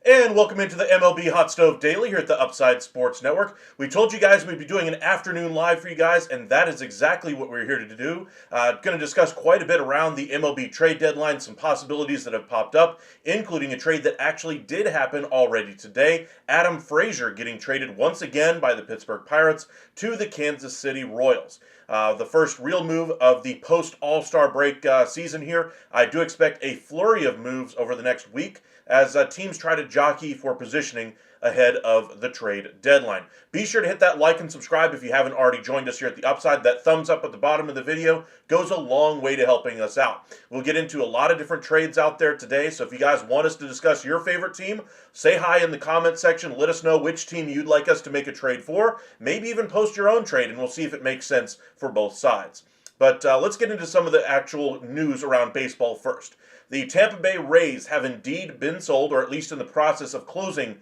And welcome into the MLB Hot Stove Daily here at the Upside Sports Network. We told you guys we'd be doing an afternoon live for you guys, and that is exactly what we're here to do. Going to discuss quite a bit around the MLB trade deadline, some possibilities that have popped up, including a trade that actually did happen already today. Adam Frazier getting traded once again by the Pittsburgh Pirates to the Kansas City Royals. The first real move of the post-All-Star break season here. I do expect a flurry of moves over the next week as teams try to jockey for positioning ahead of the trade deadline. Be sure to hit that like and subscribe if you haven't already joined us here at the Upside. That thumbs up at the bottom of the video goes a long way to helping us out. We'll get into a lot of different trades out there today, so if you guys want us to discuss your favorite team, say hi in the comment section. Let us know which team you'd like us to make a trade for. Maybe even post your own trade, and we'll see if it makes sense for both sides. But let's get into some of the actual news around baseball first. The Tampa Bay Rays have indeed been sold, or at least in the process of closing,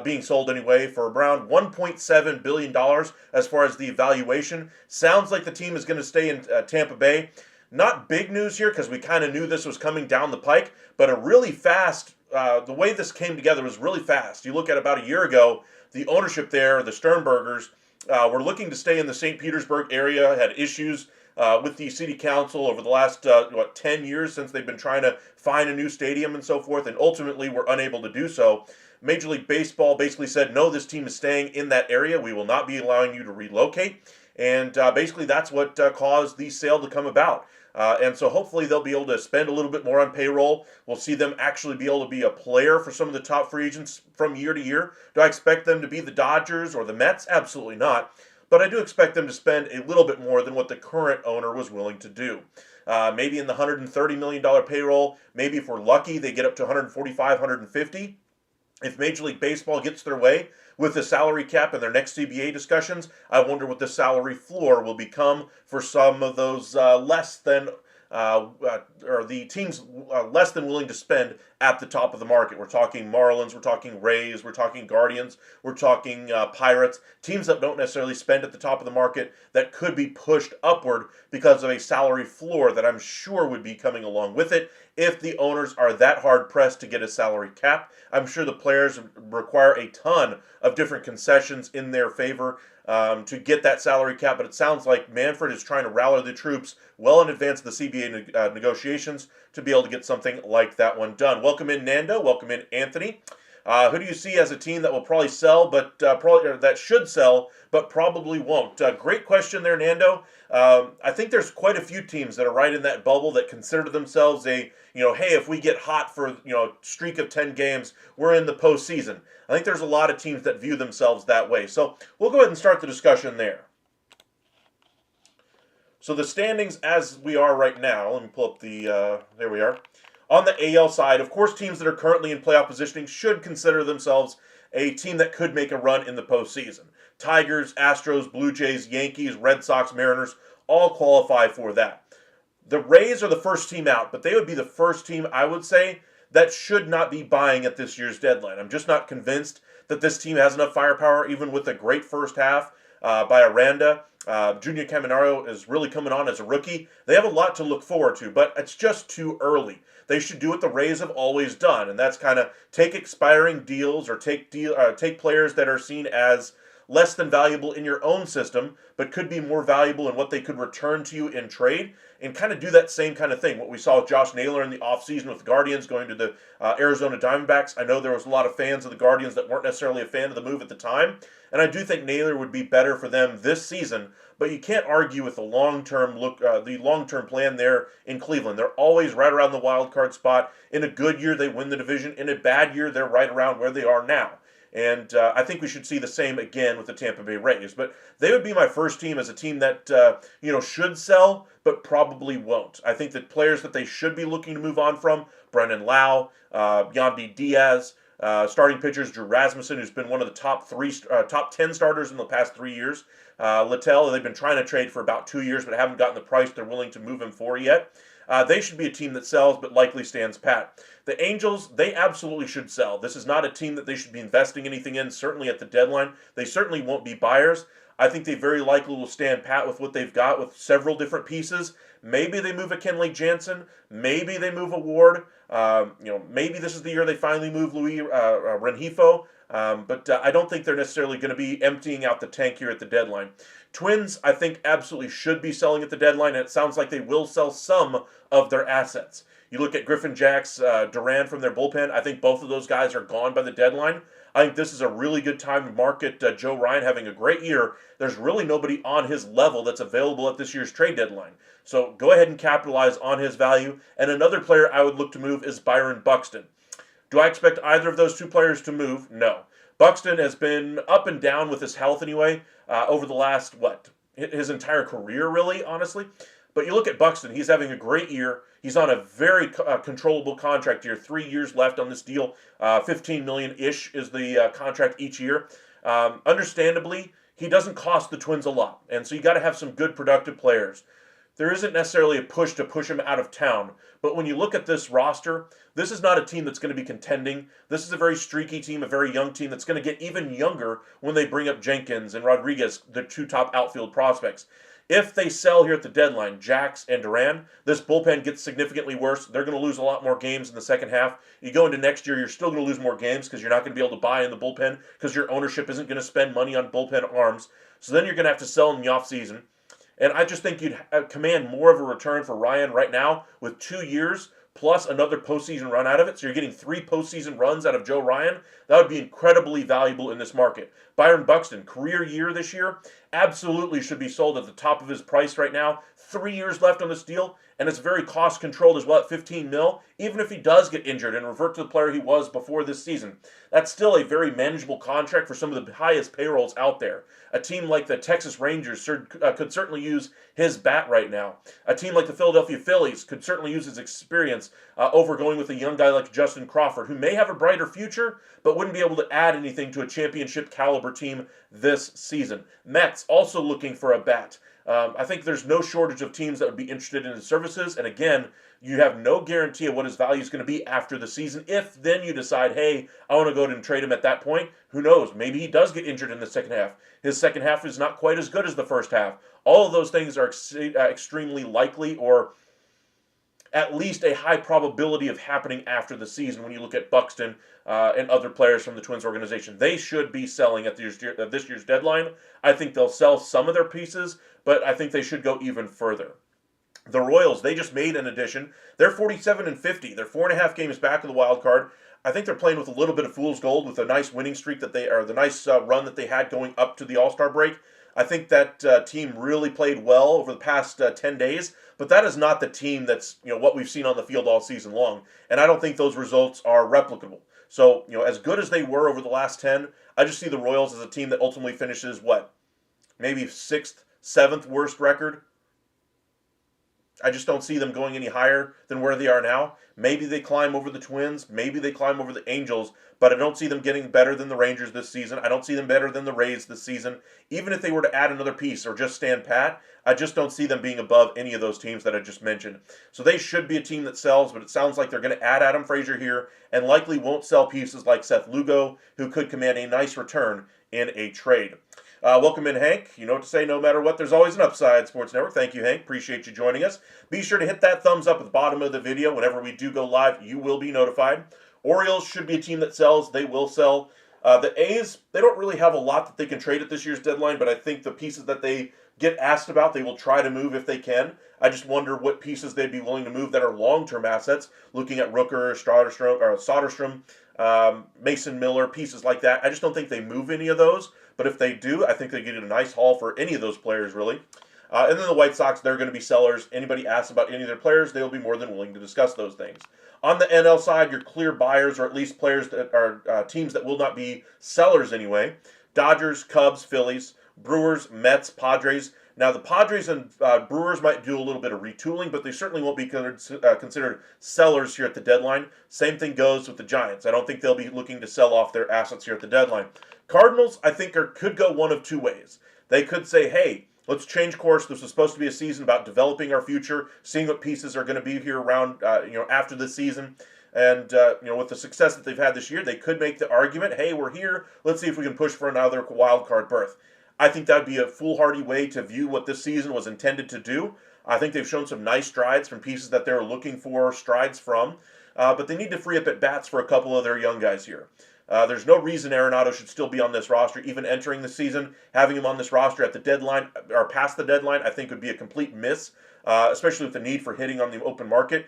being sold anyway, for around $1.7 billion as far as the valuation. Sounds like the team is going to stay in Tampa Bay. Not big news here because we kind of knew this was coming down the pike, but a really fast, the way this came together was really fast. You look at about a year ago, the ownership there, the Sternbergers, were looking to stay in the St. Petersburg area, had issues with the city council over the last 10 years since they've been trying to find a new stadium and so forth, and ultimately were unable to do so. Major League Baseball basically said, no, this team is staying in that area. We will not be allowing you to relocate. And basically that's what caused the sale to come about. And so hopefully they'll be able to spend a little bit more on payroll. We'll see them actually be able to be a player for some of the top free agents from year to year. Do I expect them to be the Dodgers or the Mets? Absolutely not. But I do expect them to spend a little bit more than what the current owner was willing to do. Maybe in the $130 million payroll. Maybe if we're lucky, they get up to 145, 150. If Major League Baseball gets their way with the salary cap in their next CBA discussions, I wonder what the salary floor will become for some of those less than or the teams less than willing to spend at the top of the market. We're talking Marlins, we're talking Rays, we're talking Guardians, we're talking Pirates, teams that don't necessarily spend at the top of the market that could be pushed upward because of a salary floor that I'm sure would be coming along with it if the owners are that hard pressed to get a salary cap. I'm sure the players require a ton of different concessions in their favor to get that salary cap, but it sounds like Manfred is trying to rally the troops well in advance of the CBA negotiations to be able to get something like that one done. Welcome in, Nando. Welcome in, Anthony. Who do you see as a team that will probably sell, but that should sell, but probably won't? Great question there, Nando. I think there's quite a few teams that are right in that bubble that consider themselves hey, if we get hot for a streak of 10 games, we're in the postseason. I think there's a lot of teams that view themselves that way. So we'll go ahead and start the discussion there. So the standings as we are right now, let me pull up the, there we are. On the AL side, of course, teams that are currently in playoff positioning should consider themselves a team that could make a run in the postseason. Tigers, Astros, Blue Jays, Yankees, Red Sox, Mariners all qualify for that. The Rays are the first team out, but they would be the first team, I would say, that should not be buying at this year's deadline. I'm just not convinced that this team has enough firepower, even with a great first half by Aranda. Junior Caminero is really coming on as a rookie. They have a lot to look forward to, but it's just too early. They should do what the Rays have always done, and that's kind of take expiring deals or take players that are seen as less than valuable in your own system, but could be more valuable in what they could return to you in trade, and kind of do that same kind of thing. What we saw with Josh Naylor in the offseason with the Guardians going to the Arizona Diamondbacks. I know there was a lot of fans of the Guardians that weren't necessarily a fan of the move at the time, and I do think Naylor would be better for them this season, but you can't argue with the long-term look, the long-term plan there in Cleveland. They're always right around the wild card spot. In a good year, they win the division. In a bad year, they're right around where they are now. And I think we should see the same again with the Tampa Bay Rays. But they would be my first team as a team that should sell, but probably won't. I think that players that they should be looking to move on from, Brendan Lau, Yandy Diaz, starting pitchers Drew Rasmussen, who's been one of the top 10 starters in the past 3 years. Littell, they've been trying to trade for about 2 years, but haven't gotten the price they're willing to move him for yet. They should be a team that sells, but likely stands pat. The Angels, they absolutely should sell. This is not a team that they should be investing anything in, certainly at the deadline. They certainly won't be buyers. I think they very likely will stand pat with what they've got with several different pieces. Maybe they move a Kenley Jansen. Maybe they move a Ward. Maybe this is the year they finally move Luis Rengifo, but I don't think they're necessarily going to be emptying out the tank here at the deadline. Twins, I think, absolutely should be selling at the deadline, and it sounds like they will sell some of their assets. You look at Griffin Jacks, Duran from their bullpen. I think both of those guys are gone by the deadline. I think this is a really good time to market Joe Ryan having a great year. There's really nobody on his level that's available at this year's trade deadline. So go ahead and capitalize on his value. And another player I would look to move is Byron Buxton. Do I expect either of those two players to move? No. Buxton has been up and down with his health anyway over the last, his entire career, really, honestly. But you look at Buxton, he's having a great year. He's on a very controllable contract here, 3 years left on this deal. $15 million-ish is the contract each year. Understandably, he doesn't cost the Twins a lot, and so you got to have some good productive players. There isn't necessarily a push to push him out of town, but when you look at this roster, this is not a team that's going to be contending. This is a very streaky team, a very young team that's going to get even younger when they bring up Jenkins and Rodriguez, the two top outfield prospects. If they sell here at the deadline, Jacks and Duran, this bullpen gets significantly worse. They're going to lose a lot more games in the second half. You go into next year, you're still going to lose more games because you're not going to be able to buy in the bullpen because your ownership isn't going to spend money on bullpen arms. So then you're going to have to sell in the offseason. And I just think you'd command more of a return for Ryan right now with 2 years plus another postseason run out of it. So you're getting 3 postseason runs out of Joe Ryan. That would be incredibly valuable in this market. Byron Buxton, career year this year, absolutely should be sold at the top of his price right now. 3 years left on this deal, and it's very cost controlled as well at $15 million. Even if he does get injured and revert to the player he was before this season, that's still a very manageable contract for some of the highest payrolls out there. A team like the Texas Rangers could certainly use his bat right now. A team like the Philadelphia Phillies could certainly use his experience over going with a young guy like Justin Crawford, who may have a brighter future, but wouldn't be able to add anything to a championship caliber team this season. Mets also looking for a bat. I think there's no shortage of teams that would be interested in his services, and again, you have no guarantee of what his value is going to be after the season. If then you decide, hey, I want to go ahead and trade him at that point, who knows? Maybe he does get injured in the second half. His second half is not quite as good as the first half. All of those things are extremely likely, or at least a high probability of happening after the season when you look at Buxton and other players from the Twins organization. They should be selling at this year's deadline. I think they'll sell some of their pieces, but I think they should go even further. The Royals, they just made an addition. They're 47-50. They're 4.5 games back of the wild card. I think they're playing with a little bit of fool's gold with a nice winning streak the nice run that they had going up to the All-Star break. I think that team really played well over the past 10 days, but that is not the team that's what we've seen on the field all season long, and I don't think those results are replicable. So, as good as they were over the last 10, I just see the Royals as a team that ultimately finishes, maybe 6th, 7th worst record. I just don't see them going any higher than where they are now. Maybe they climb over the Twins. Maybe they climb over the Angels. But I don't see them getting better than the Rangers this season. I don't see them better than the Rays this season. Even if they were to add another piece or just stand pat, I just don't see them being above any of those teams that I just mentioned. So they should be a team that sells, but it sounds like they're going to add Adam Frazier here and likely won't sell pieces like Seth Lugo, who could command a nice return in a trade. Welcome in, Hank. You know what to say no matter what. There's always an upside, Sports Network. Thank you, Hank. Appreciate you joining us. Be sure to hit that thumbs up at the bottom of the video. Whenever we do go live, you will be notified. Orioles should be a team that sells. They will sell. The A's, they don't really have a lot that they can trade at this year's deadline, but I think the pieces that they get asked about, they will try to move if they can. I just wonder what pieces they'd be willing to move that are long-term assets, looking at Rooker, Soderstrom, Mason Miller, pieces like that. I just don't think they move any of those. But if they do, I think they get a nice haul for any of those players, really. And then the White Sox, they're going to be sellers. Anybody asks about any of their players, they'll be more than willing to discuss those things. On the NL side, your clear buyers, or at least players that are teams that will not be sellers anyway. Dodgers, Cubs, Phillies, Brewers, Mets, Padres. Now, the Padres and Brewers might do a little bit of retooling, but they certainly won't be considered sellers here at the deadline. Same thing goes with the Giants. I don't think they'll be looking to sell off their assets here at the deadline. Cardinals, I think, could go one of two ways. They could say, hey, let's change course. This was supposed to be a season about developing our future, seeing what pieces are going to be here around, after the season. And, with the success that they've had this year, they could make the argument, hey, we're here. Let's see if we can push for another wild card berth. I think that would be a foolhardy way to view what this season was intended to do. I think they've shown some nice strides from pieces that they were looking for strides from. but they need to free up at bats for a couple of their young guys here. There's no reason Arenado should still be on this roster, even entering the season. Having him on this roster at the deadline or past the deadline, I think would be a complete miss, especially with the need for hitting on the open market.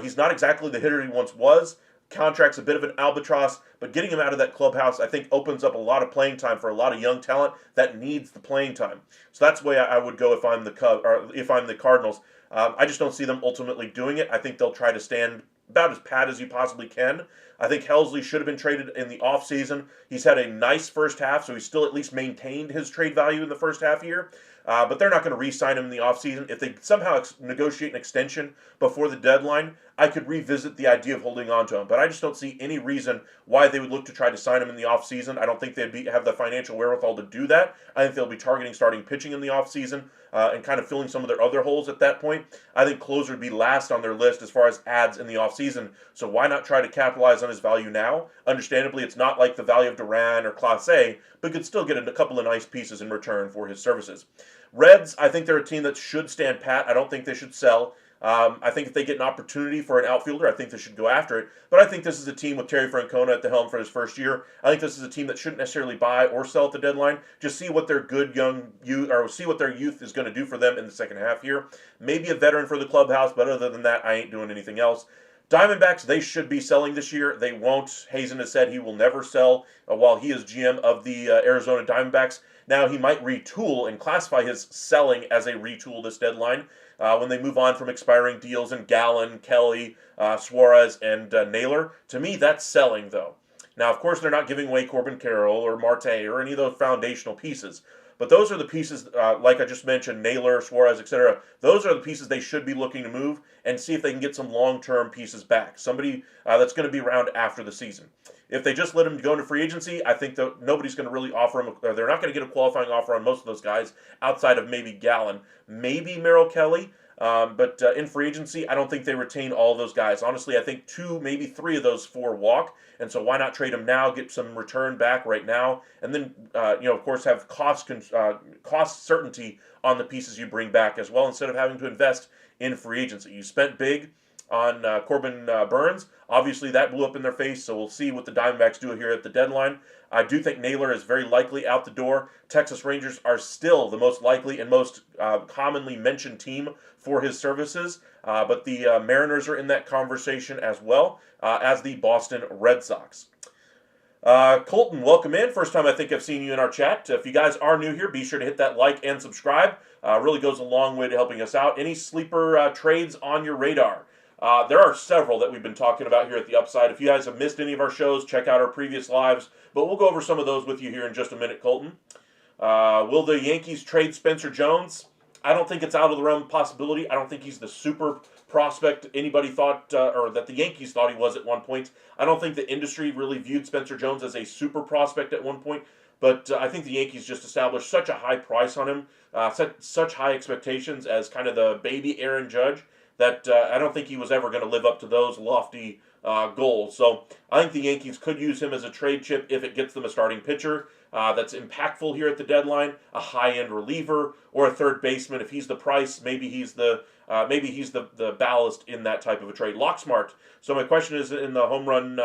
He's not exactly the hitter he once was. Contract's a bit of an albatross, but getting him out of that clubhouse, I think, opens up a lot of playing time for a lot of young talent that needs the playing time. So that's the way I would go if I'm the if I'm the Cardinals. I just don't see them ultimately doing it. I think they'll try to stand about as pat as you possibly can. I think Helsley should have been traded in the offseason. He's had a nice first half, so he's still at least maintained his trade value in the first half year. But they're not going to re-sign him in the offseason. If they somehow negotiate an extension before the deadline, I could revisit the idea of holding on to him. But I just don't see any reason why they would look to try to sign him in the offseason. I don't think they'd have the financial wherewithal to do that. I think they'll be targeting starting pitching in the offseason and kind of filling some of their other holes at that point. I think closer would be last on their list as far as ads in the offseason. So why not try to capitalize on his value now? Understandably, it's not like the value of Duran or Class A, but could still get a couple of nice pieces in return for his services. Reds, I think they're a team that should stand pat. I don't think they should sell. I think if they get an opportunity for an outfielder, I think they should go after it. But I think this is a team with Terry Francona at the helm for his first year. I think this is a team that shouldn't necessarily buy or sell at the deadline. Just see what their good young youth, or see what their youth is going to do for them in the second half here. Maybe a veteran for the clubhouse, but other than that, I ain't doing anything else. Diamondbacks, they should be selling this year. They won't. Hazen has said he will never sell while he is GM of the Arizona Diamondbacks. Now, he might retool and classify his selling as a retool this deadline when they move on from expiring deals in Gallen, Kelly, Suarez, and Naylor. To me, that's selling, though. Now, of course, they're not giving away Corbin Carroll or Marte or any of those foundational pieces. But those are the pieces, like I just mentioned, Naylor, Suarez, etc. Those are the pieces they should be looking to move and see if they can get some long-term pieces back. Somebody that's going to be around after the season. If they just let him go into free agency, I think that nobody's going to really offer him. They're not going to get a qualifying offer on most of those guys outside of maybe Gallen, maybe Merrill Kelly. But in free agency, I don't think they retain all of those guys. Honestly, I think 2, maybe 3 of those 4 walk. And so why not trade them now, get some return back right now, and then, of course, have cost certainty on the pieces you bring back as well instead of having to invest in free agency. You spent big on Corbin Burns. Obviously, that blew up in their face, so we'll see what the Diamondbacks do here at the deadline. I do think Naylor is very likely out the door. Texas Rangers are still the most likely and most commonly mentioned team for his services, but the Mariners are in that conversation as well as the Boston Red Sox. Colton, welcome in. First time I think I've seen you in our chat. If you guys are new here, be sure to hit that like and subscribe. Really goes a long way to helping us out. Any sleeper trades on your radar? There are several that we've been talking about here at the Upside. If you guys have missed any of our shows, check out our previous lives. But we'll go over some of those with you here in just a minute, Colton. Will the Yankees trade Spencer Jones? I don't think it's out of the realm of possibility. I don't think he's the super prospect anybody thought, or that the Yankees thought he was at one point. I don't think the industry really viewed Spencer Jones as a super prospect at one point. But I think the Yankees just established such a high price on him, set such high expectations as kind of the baby Aaron Judge, that I don't think he was ever going to live up to those lofty goals. So I think the Yankees could use him as a trade chip if it gets them a starting pitcher that's impactful here at the deadline, a high-end reliever, or a third baseman. If he's the price, maybe he's the ballast in that type of a trade. Locksmart. So my question is, in the home run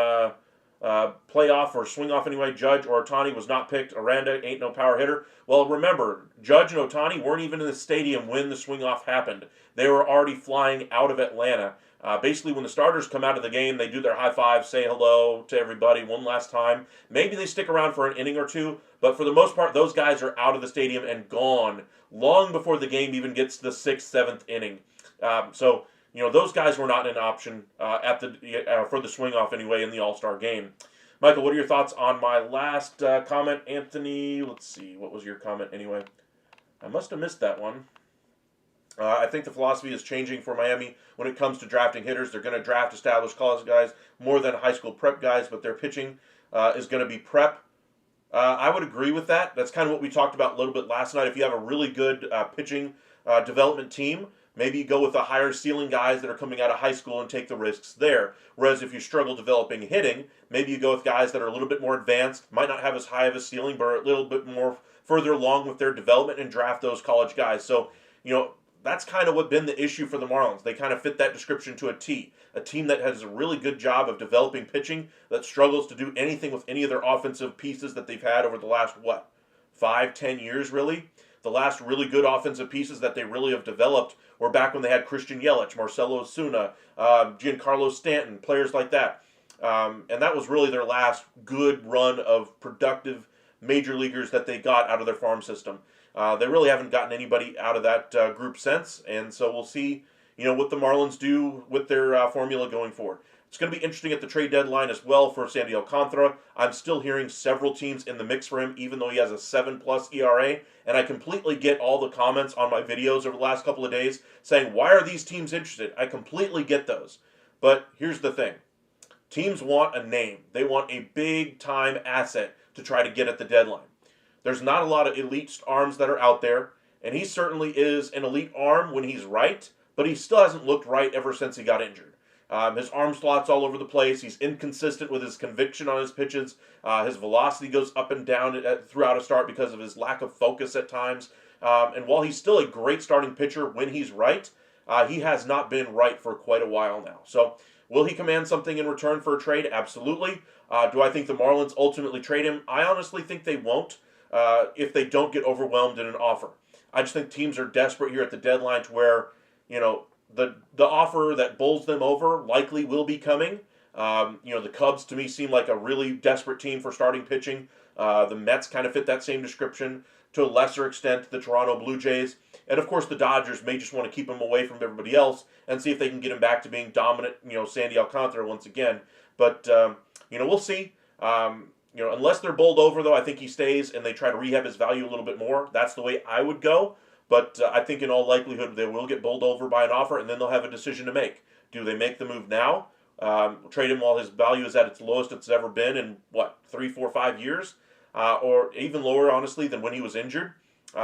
playoff or swing off anyway, Judge or Ohtani was not picked. Aranda ain't no power hitter. Well, remember, Judge and Ohtani weren't even in the stadium when the swing off happened. They were already flying out of Atlanta. Basically, when the starters come out of the game, they do their high five, say hello to everybody one last time. Maybe they stick around for an inning or two, but for the most part, those guys are out of the stadium and gone long before the game even gets to the 6th, 7th inning. So those guys were not an option for the swing off anyway in the All-Star game. Michael, what are your thoughts on my last comment? Anthony, let's see, what was your comment anyway? I must have missed that one. I think the philosophy is changing for Miami when it comes to drafting hitters. They're going to draft established college guys more than high school prep guys, but their pitching is going to be prep. I would agree with that. That's kind of what we talked about a little bit last night. If you have a really good pitching development team, maybe you go with the higher ceiling guys that are coming out of high school and take the risks there. Whereas if you struggle developing hitting, maybe you go with guys that are a little bit more advanced, might not have as high of a ceiling, but are a little bit more further along with their development and draft those college guys. So, that's kind of what been the issue for the Marlins. They kind of fit that description to a T. A team that has a really good job of developing pitching that struggles to do anything with any of their offensive pieces that they've had over the last, 5, 10 years really? The last really good offensive pieces that they really have developed were back when they had Christian Yelich, Marcelo Osuna, Giancarlo Stanton, players like that. And that was really their last good run of productive major leaguers that they got out of their farm system. They really haven't gotten anybody out of that group since, and so we'll see, what the Marlins do with their formula going forward. It's going to be interesting at the trade deadline as well for Sandy Alcantara. I'm still hearing several teams in the mix for him, even though he has a 7+ ERA, and I completely get all the comments on my videos over the last couple of days saying, why are these teams interested? I completely get those. But here's the thing. Teams want a name. They want a big-time asset to try to get at the deadline. There's not a lot of elite arms that are out there, and he certainly is an elite arm when he's right, but he still hasn't looked right ever since he got injured. His arm slot's all over the place. He's inconsistent with his conviction on his pitches. His velocity goes up and down throughout a start because of his lack of focus at times. And while he's still a great starting pitcher when he's right, he has not been right for quite a while now. So will he command something in return for a trade? Absolutely. Do I think the Marlins ultimately trade him? I honestly think they won't if they don't get overwhelmed in an offer. I just think teams are desperate here at the deadline to where, the offer that bowls them over likely will be coming. The Cubs to me seem like a really desperate team for starting pitching. The Mets kind of fit that same description to a lesser extent. The Toronto Blue Jays, and of course the Dodgers may just want to keep him away from everybody else and see if they can get him back to being dominant. Sandy Alcantara once again. But we'll see. Unless they're bowled over though, I think he stays and they try to rehab his value a little bit more. That's the way I would go. But I think in all likelihood they will get bowled over by an offer, and then they'll have a decision to make. Do they make the move now? Trade him while his value is at its lowest it's ever been in, 3, 4, 5 years? Or even lower, honestly, than when he was injured.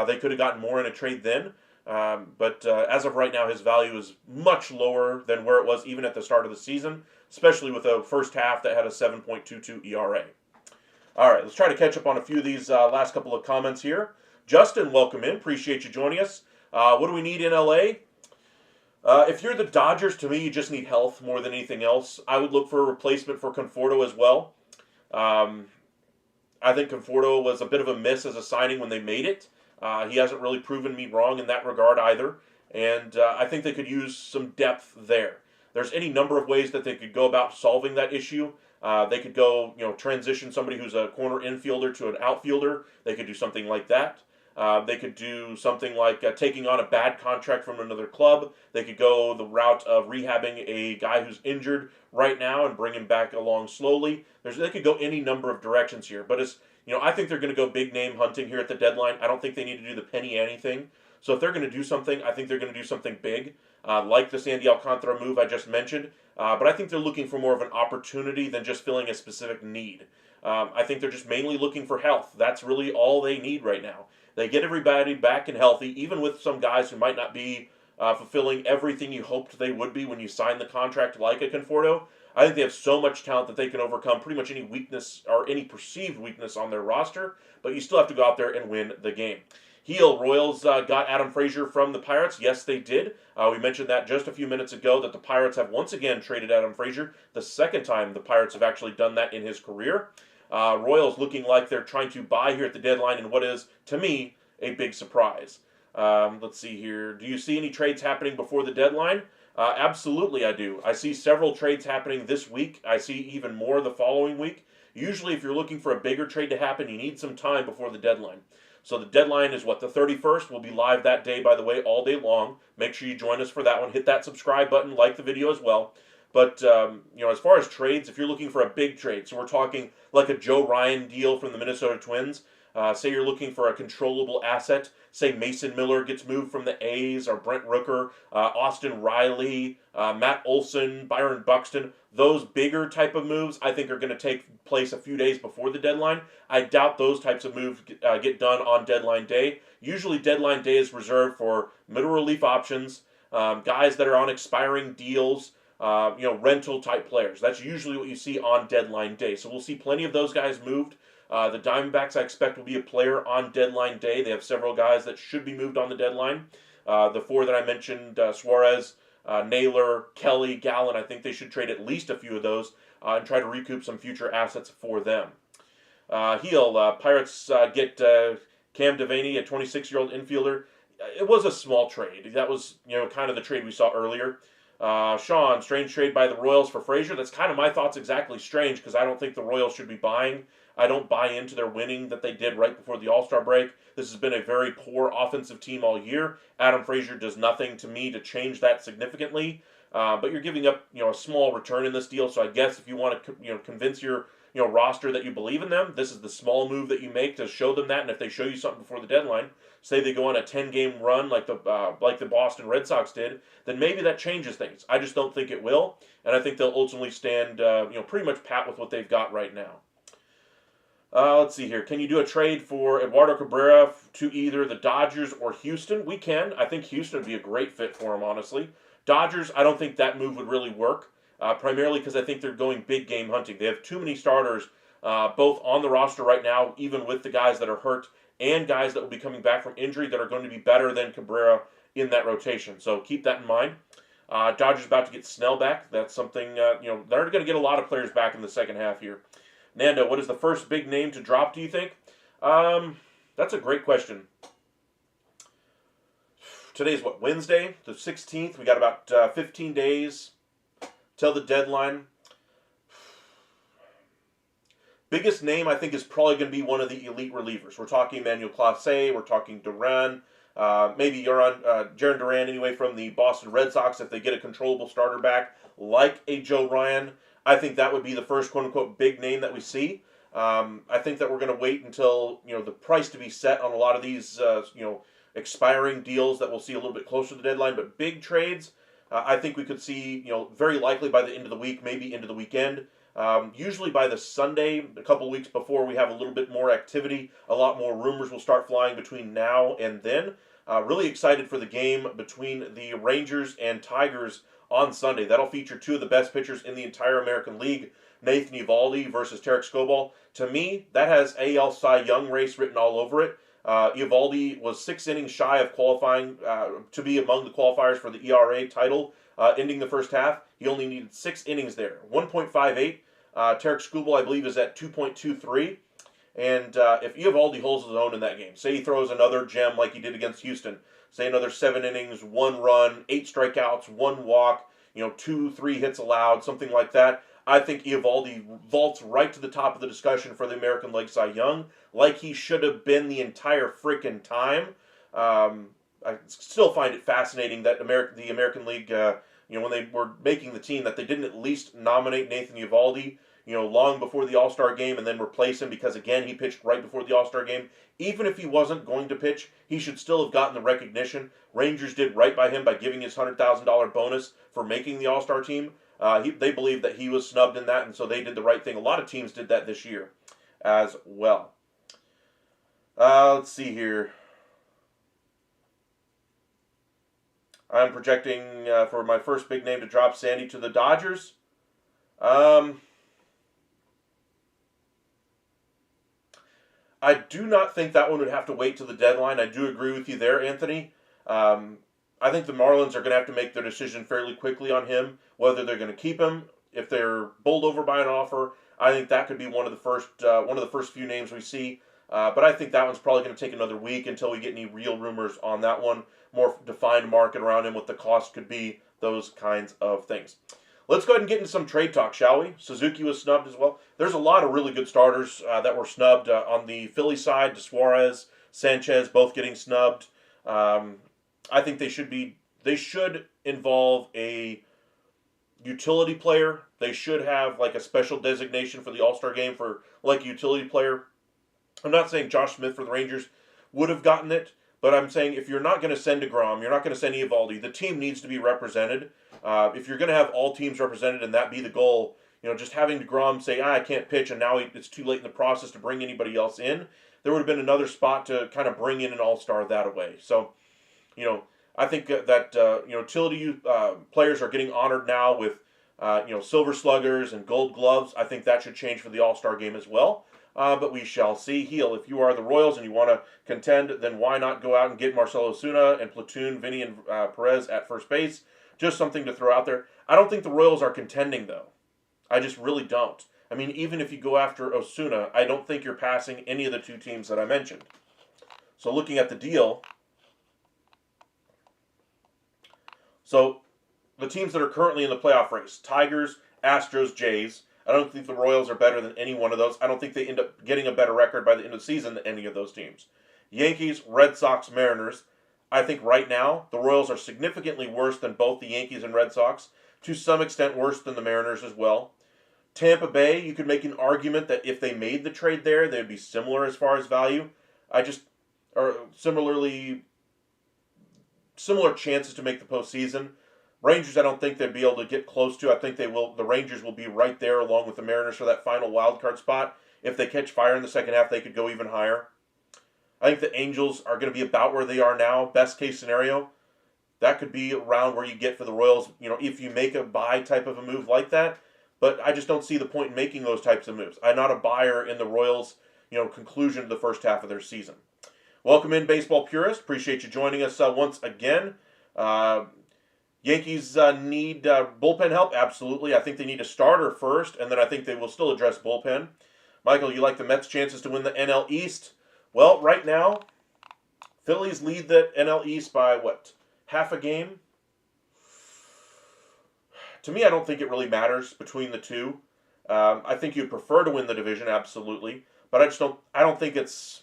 They could have gotten more in a trade then. But as of right now, his value is much lower than where it was even at the start of the season, especially with a first half that had a 7.22 ERA. All right, let's try to catch up on a few of these last couple of comments here. Justin, welcome in. Appreciate you joining us. What do we need in LA? If you're the Dodgers, to me, you just need health more than anything else. I would look for a replacement for Conforto as well. I think Conforto was a bit of a miss as a signing when they made it. He hasn't really proven me wrong in that regard either. And I think they could use some depth there. There's any number of ways that they could go about solving that issue. They could go, transition somebody who's a corner infielder to an outfielder. They could do something like that. They could do something like taking on a bad contract from another club. They could go the route of rehabbing a guy who's injured right now and bring him back along slowly. They could go any number of directions here. But I think they're going to go big name hunting here at the deadline. I don't think they need to do the penny anything. So if they're going to do something, I think they're going to do something big, like the Sandy Alcantara move I just mentioned. But I think they're looking for more of an opportunity than just filling a specific need. I think they're just mainly looking for health. That's really all they need right now. They get everybody back and healthy, even with some guys who might not be fulfilling everything you hoped they would be when you signed the contract like a Conforto. I think they have so much talent that they can overcome pretty much any weakness or any perceived weakness on their roster, but you still have to go out there and win the game. Royals got Adam Frazier from the Pirates. Yes, they did. We mentioned that just a few minutes ago, that the Pirates have once again traded Adam Frazier. The second time the Pirates have actually done that in his career. Royals looking like they're trying to buy here at the deadline in what is, to me, a big surprise. Let's see here. Do you see any trades happening before the deadline? Absolutely I do. I see several trades happening this week. I see even more the following week. Usually if you're looking for a bigger trade to happen, you need some time before the deadline. So the deadline is the 31st. We'll be live that day, by the way, all day long. Make sure you join us for that one. Hit that subscribe button, like the video as well. But, as far as trades, if you're looking for a big trade, so we're talking like a Joe Ryan deal from the Minnesota Twins, say you're looking for a controllable asset, say Mason Miller gets moved from the A's, or Brent Rooker, Austin Riley, Matt Olson, Byron Buxton, those bigger type of moves I think are going to take place a few days before the deadline. I doubt those types of moves get done on deadline day. Usually deadline day is reserved for middle relief options, guys that are on expiring deals, rental type players. That's usually what you see on deadline day. So we'll see plenty of those guys moved. The Diamondbacks, I expect, will be a player on deadline day. They have several guys that should be moved on the deadline. The four that I mentioned, Suarez, Naylor, Kelly, Gallen, I think they should trade at least a few of those and try to recoup some future assets for them. Pirates get Cam Devaney, a 26-year-old infielder. It was a small trade. That was, kind of the trade we saw earlier. Sean, strange trade by the Royals for Frazier. That's kind of my thoughts exactly. Strange because I don't think the Royals should be buying. I don't buy into their winning that they did right before the All-Star break. This has been a very poor offensive team all year. Adam Frazier does nothing to me to change that significantly. But you're giving up, a small return in this deal. So I guess if you want to, convince your, roster that you believe in them, this is the small move that you make to show them that. And if they show you something before the deadline, say they go on a 10-game run like the Boston Red Sox did, then maybe that changes things. I just don't think it will, and I think they'll ultimately stand, pretty much pat with what they've got right now. Let's see here. Can you do a trade for Eduardo Cabrera to either the Dodgers or Houston? We can. I think Houston would be a great fit for him, honestly. Dodgers, I don't think that move would really work, primarily because I think they're going big game hunting. They have too many starters, both on the roster right now, even with the guys that are hurt, and guys that will be coming back from injury that are going to be better than Cabrera in that rotation. So keep that in mind. Dodgers about to get Snell back. That's something, they're going to get a lot of players back in the second half here. Nando, what is the first big name to drop, do you think? That's a great question. Today's Wednesday, the 16th. We got about 15 days till the deadline. Biggest name, I think, is probably going to be one of the elite relievers. We're talking Emmanuel Clase, we're talking Duran, maybe Jaron Duran anyway from the Boston Red Sox if they get a controllable starter back like a Joe Ryan. I think that would be the first quote-unquote big name that we see. I think that we're going to wait until, the price to be set on a lot of these, expiring deals that we'll see a little bit closer to the deadline. But big trades, I think we could see, very likely by the end of the week, maybe into the weekend. Usually by the Sunday, a couple weeks before we have a little bit more activity, a lot more rumors will start flying between now and then. Really excited for the game between the Rangers and Tigers on Sunday. That'll feature two of the best pitchers in the entire American League, Nathan Eovaldi versus Tarek Skubal. To me, that has AL Cy Young race written all over it. Eovaldi was 6 innings shy of qualifying to be among the qualifiers for the ERA title, ending the first half. He only needed 6 innings there. 1.58. Tarek Skubal, I believe, is at 2.23. And if Eovaldi holds his own in that game, say he throws another gem like he did against Houston, say another 7 innings, 1 run, 8 strikeouts, 1 walk, 2-3 hits allowed, something like that, I think Eovaldi vaults right to the top of the discussion for the American League Cy Young, like he should have been the entire freaking time. I still find it fascinating that the American League, when they were making the team, that they didn't at least nominate Nathan Eovaldi, long before the All-Star game and then replace him because, again, he pitched right before the All-Star game. Even if he wasn't going to pitch, he should still have gotten the recognition. Rangers did right by him by giving his $100,000 bonus for making the All-Star team. They believed that he was snubbed in that, and so they did the right thing. A lot of teams did that this year as well. Let's see here. I'm projecting for my first big name to drop, Sandy to the Dodgers. I do not think that one would have to wait till the deadline. I do agree with you there, Anthony. I think the Marlins are going to have to make their decision fairly quickly on him, whether they're going to keep him. If they're bowled over by an offer, I think that could be one of the first few names we see. But I think that one's probably going to take another week until we get any real rumors on that one. More defined market around him, what the cost could be, those kinds of things. Let's go ahead and get into some trade talk, shall we? Suzuki was snubbed as well. There's a lot of really good starters that were snubbed on the Phillies side. Suarez, Sanchez, both getting snubbed. I think they should involve a utility player. They should have like a special designation for the All-Star game for like a utility player. I'm not saying Josh Smith for the Rangers would have gotten it, but I'm saying if you're not going to send DeGrom, you're not going to send Eovaldi, the team needs to be represented. If you're going to have all teams represented and that be the goal, just having DeGrom say, I can't pitch, and now it's too late in the process to bring anybody else in, there would have been another spot to kind of bring in an all-star that way. So, I think that utility players are getting honored now with Silver Sluggers and Gold Gloves. I think that should change for the All-Star game as well. But we shall see. Heel, if you are the Royals and you want to contend, then why not go out and get Marcell Ozuna and platoon Vinny and Perez at first base? Just something to throw out there. I don't think the Royals are contending, though. I just really don't. I mean, even if you go after Ozuna, I don't think you're passing any of the two teams that I mentioned. So looking at the deal, so the teams that are currently in the playoff race, Tigers, Astros, Jays. I don't think the Royals are better than any one of those. I don't think they end up getting a better record by the end of the season than any of those teams. Yankees, Red Sox, Mariners. I think right now the Royals are significantly worse than both the Yankees and Red Sox. To some extent worse than the Mariners as well. Tampa Bay, you could make an argument that if they made the trade there, they'd be similar as far as value. Or similar chances to make the postseason. Rangers, I don't think they'd be able to get close to. I think they will. The Rangers will be right there along with the Mariners for that final wild card spot. If they catch fire in the second half, they could go even higher. I think the Angels are going to be about where they are now. Best case scenario, that could be around where you get for the Royals. If you make a buy type of a move like that. But I just don't see the point in making those types of moves. I'm not a buyer in the Royals, conclusion of the first half of their season. Welcome in, baseball purists. Appreciate you joining us once again. Yankees need bullpen help? Absolutely. I think they need a starter first, and then I think they will still address bullpen. Michael, you like the Mets' chances to win the NL East? Well, right now, Phillies lead the NL East by, half a game? To me, I don't think it really matters between the two. I think you'd prefer to win the division, absolutely. But I don't think it's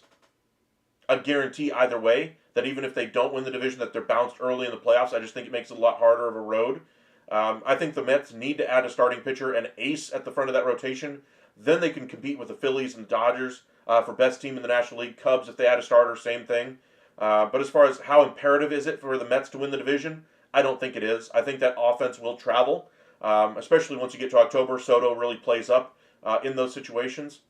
a guarantee either way, that even if they don't win the division, that they're bounced early in the playoffs. I just think it makes it a lot harder of a road. I think the Mets need to add a starting pitcher, an ace at the front of that rotation. Then they can compete with the Phillies and the Dodgers for best team in the National League. Cubs, if they add a starter, same thing. But as far as how imperative is it for the Mets to win the division, I don't think it is. I think that offense will travel, especially once you get to October. Soto really plays up in those situations.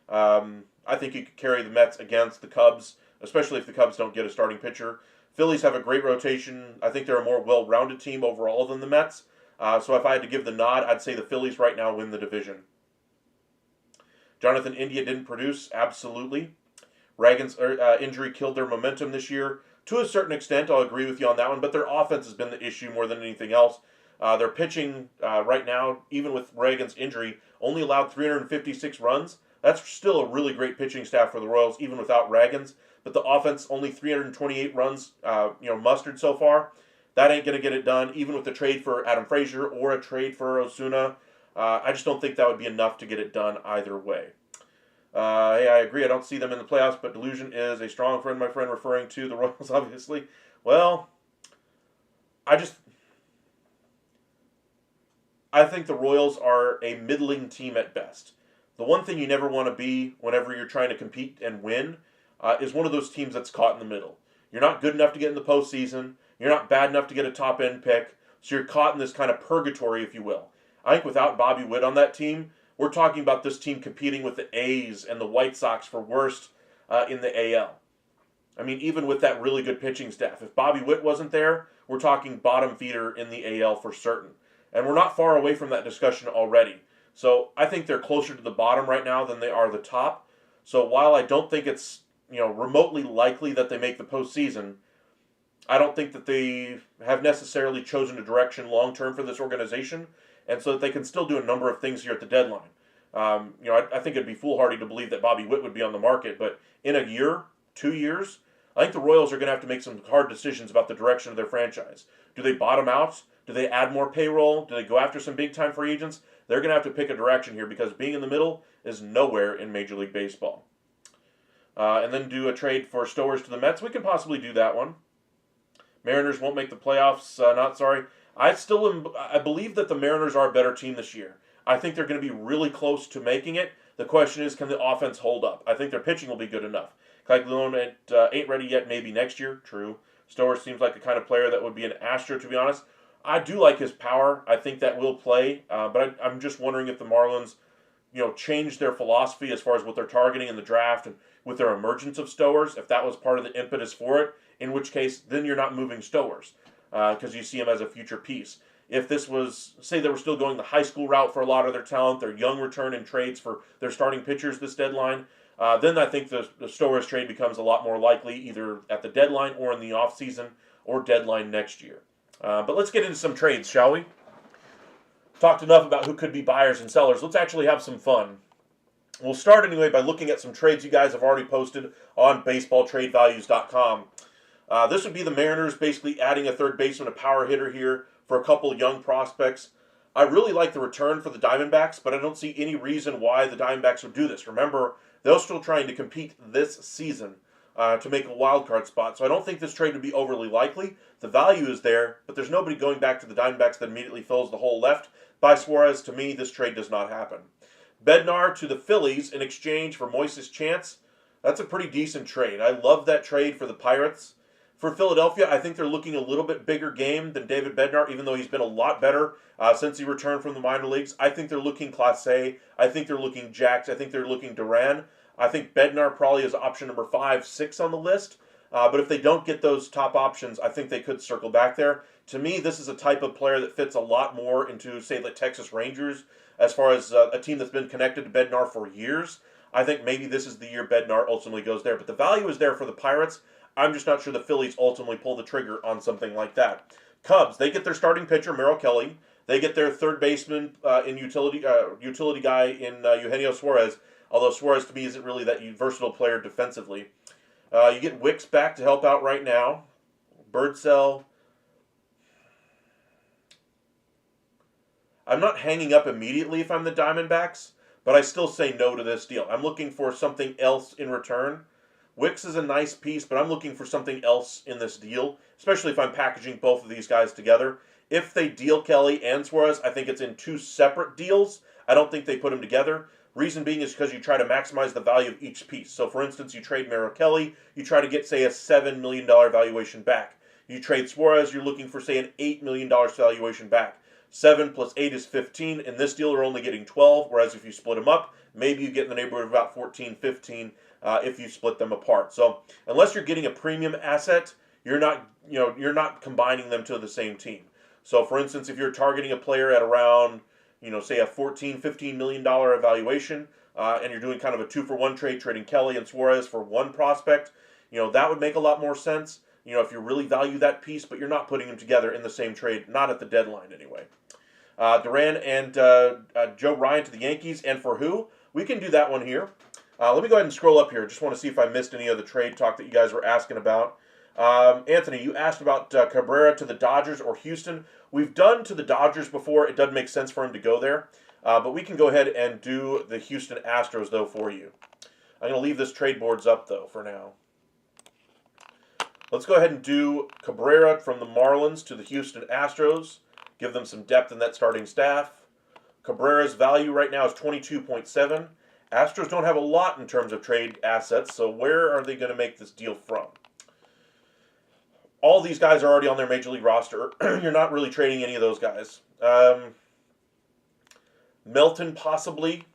I think you could carry the Mets against the Cubs, especially if the Cubs don't get a starting pitcher. Phillies have a great rotation. I think they're a more well-rounded team overall than the Mets. So if I had to give the nod, I'd say the Phillies right now win the division. Jonathan India didn't produce, absolutely. Reagan's injury killed their momentum this year. To a certain extent, I'll agree with you on that one, but their offense has been the issue more than anything else. Their pitching right now, even with Reagan's injury, only allowed 356 runs. That's still a really great pitching staff for the Royals, even without Reagan's. But the offense, only 328 runs, mustered so far. That ain't going to get it done, even with the trade for Adam Frazier or a trade for Ozuna. I just don't think that would be enough to get it done either way. Hey, I agree. I don't see them in the playoffs, but delusion is a strong friend, my friend, referring to the Royals, obviously. Well, I think the Royals are a middling team at best. The one thing you never want to be whenever you're trying to compete and win is one of those teams that's caught in the middle. You're not good enough to get in the postseason. You're not bad enough to get a top-end pick. So you're caught in this kind of purgatory, if you will. I think without Bobby Witt on that team, we're talking about this team competing with the A's and the White Sox for worst in the AL. I mean, even with that really good pitching staff, if Bobby Witt wasn't there, we're talking bottom feeder in the AL for certain. And we're not far away from that discussion already. So I think they're closer to the bottom right now than they are the top. So while I don't think it's remotely likely that they make the postseason, I don't think that they have necessarily chosen a direction long term for this organization, and so that they can still do a number of things here at the deadline. I think it'd be foolhardy to believe that Bobby Witt would be on the market, but in a year, 2 years, I think the Royals are going to have to make some hard decisions about the direction of their franchise. Do they bottom out? Do they add more payroll? Do they go after some big-time free agents? They're going to have to pick a direction here because being in the middle is nowhere in Major League Baseball. And then do a trade for Stowers to the Mets. We can possibly do that one. Mariners won't make the playoffs. Not sorry. I believe that the Mariners are a better team this year. I think they're going to be really close to making it. The question is, can the offense hold up? I think their pitching will be good enough. Caglione ain't ready yet, maybe next year. True. Stowers seems like the kind of player that would be an Astro, to be honest. I do like his power. I think that will play. But I'm just wondering if the Marlins, change their philosophy as far as what they're targeting in the draft and with their emergence of Stowers, if that was part of the impetus for it, in which case, then you're not moving Stowers because you see him as a future piece. If this was, say, they were still going the high school route for a lot of their talent, their young return in trades for their starting pitchers this deadline, then I think the Suarez trade becomes a lot more likely either at the deadline or in the offseason or deadline next year. But let's get into some trades, shall we? Talked enough about who could be buyers and sellers. Let's actually have some fun. We'll start anyway by looking at some trades you guys have already posted on baseballtradevalues.com. This would be the Mariners basically adding a third baseman, a power hitter here for a couple young prospects. I really like the return for the Diamondbacks, but I don't see any reason why the Diamondbacks would do this. Remember, they're still trying to compete this season to make a wild card spot, so I don't think this trade would be overly likely. The value is there, but there's nobody going back to the Diamondbacks that immediately fills the hole left by Suarez. To me, this trade does not happen. Bednar to the Phillies in exchange for Moises Chance. That's a pretty decent trade. I love that trade for the Pirates. For Philadelphia, I think they're looking a little bit bigger game than David Bednar, even though he's been a lot better since he returned from the minor leagues. I think they're looking Class A. I think they're looking Jax. I think they're looking Duran. I think Bednar probably is option number 5, 6 on the list. But if they don't get those top options, I think they could circle back there. To me, this is a type of player that fits a lot more into, say, the Texas Rangers, as far as a team that's been connected to Bednar for years. I think maybe this is the year Bednar ultimately goes there. But the value is there for the Pirates. I'm just not sure the Phillies ultimately pull the trigger on something like that. Cubs, they get their starting pitcher, Merrill Kelly. They get their third baseman in utility guy in Eugenio Suarez, although Suarez to me isn't really that versatile player defensively. You get Wicks back to help out right now. Birdsell. I'm not hanging up immediately if I'm the Diamondbacks, but I still say no to this deal. I'm looking for something else in return. Wicks is a nice piece, but I'm looking for something else in this deal, especially if I'm packaging both of these guys together. If they deal Kelly and Suarez, I think it's in 2 separate deals. I don't think they put them together. Reason being is because you try to maximize the value of each piece. So, for instance, you trade Merrill Kelly, you try to get, say, a $7 million valuation back. You trade Suarez, you're looking for, say, an $8 million valuation back. 7 plus 8 is 15. In this deal, you're only getting 12, whereas if you split them up, maybe you get in the neighborhood of about 14, 15 if you split them apart. So, unless you're getting a premium asset, you're not combining them to the same team. So, for instance, if you're targeting a player at around, say a $14, $15 million evaluation, and you're doing kind of a 2-for-1 trade, trading Kelly and Suarez for one prospect, that would make a lot more sense. If you really value that piece, but you're not putting them together in the same trade, not at the deadline anyway. Duran and Joe Ryan to the Yankees, and for who? We can do that one here. Let me go ahead and scroll up here. Just want to see if I missed any of the trade talk that you guys were asking about. Anthony, you asked about Cabrera to the Dodgers or Houston. We've done to the Dodgers before. It doesn't make sense for him to go there. But we can go ahead and do the Houston Astros, though, for you. I'm going to leave this trade boards up, though, for now. Let's go ahead and do Cabrera from the Marlins to the Houston Astros. Give them some depth in that starting staff. Cabrera's value right now is 22.7. Astros don't have a lot in terms of trade assets, so where are they going to make this deal from? All these guys are already on their Major League roster. You're not really trading any of those guys. Melton, possibly.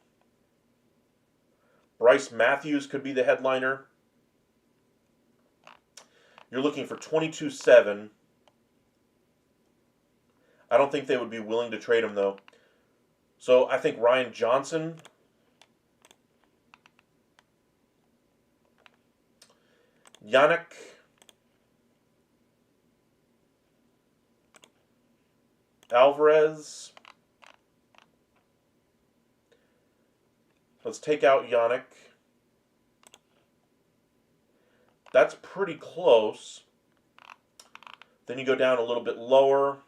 Bryce Matthews could be the headliner. You're looking for 22.7. I don't think they would be willing to trade him, though. So I think Ryan Johnson. Yannick. Alvarez. Let's take out Yannick. That's pretty close. Then you go down a little bit lower.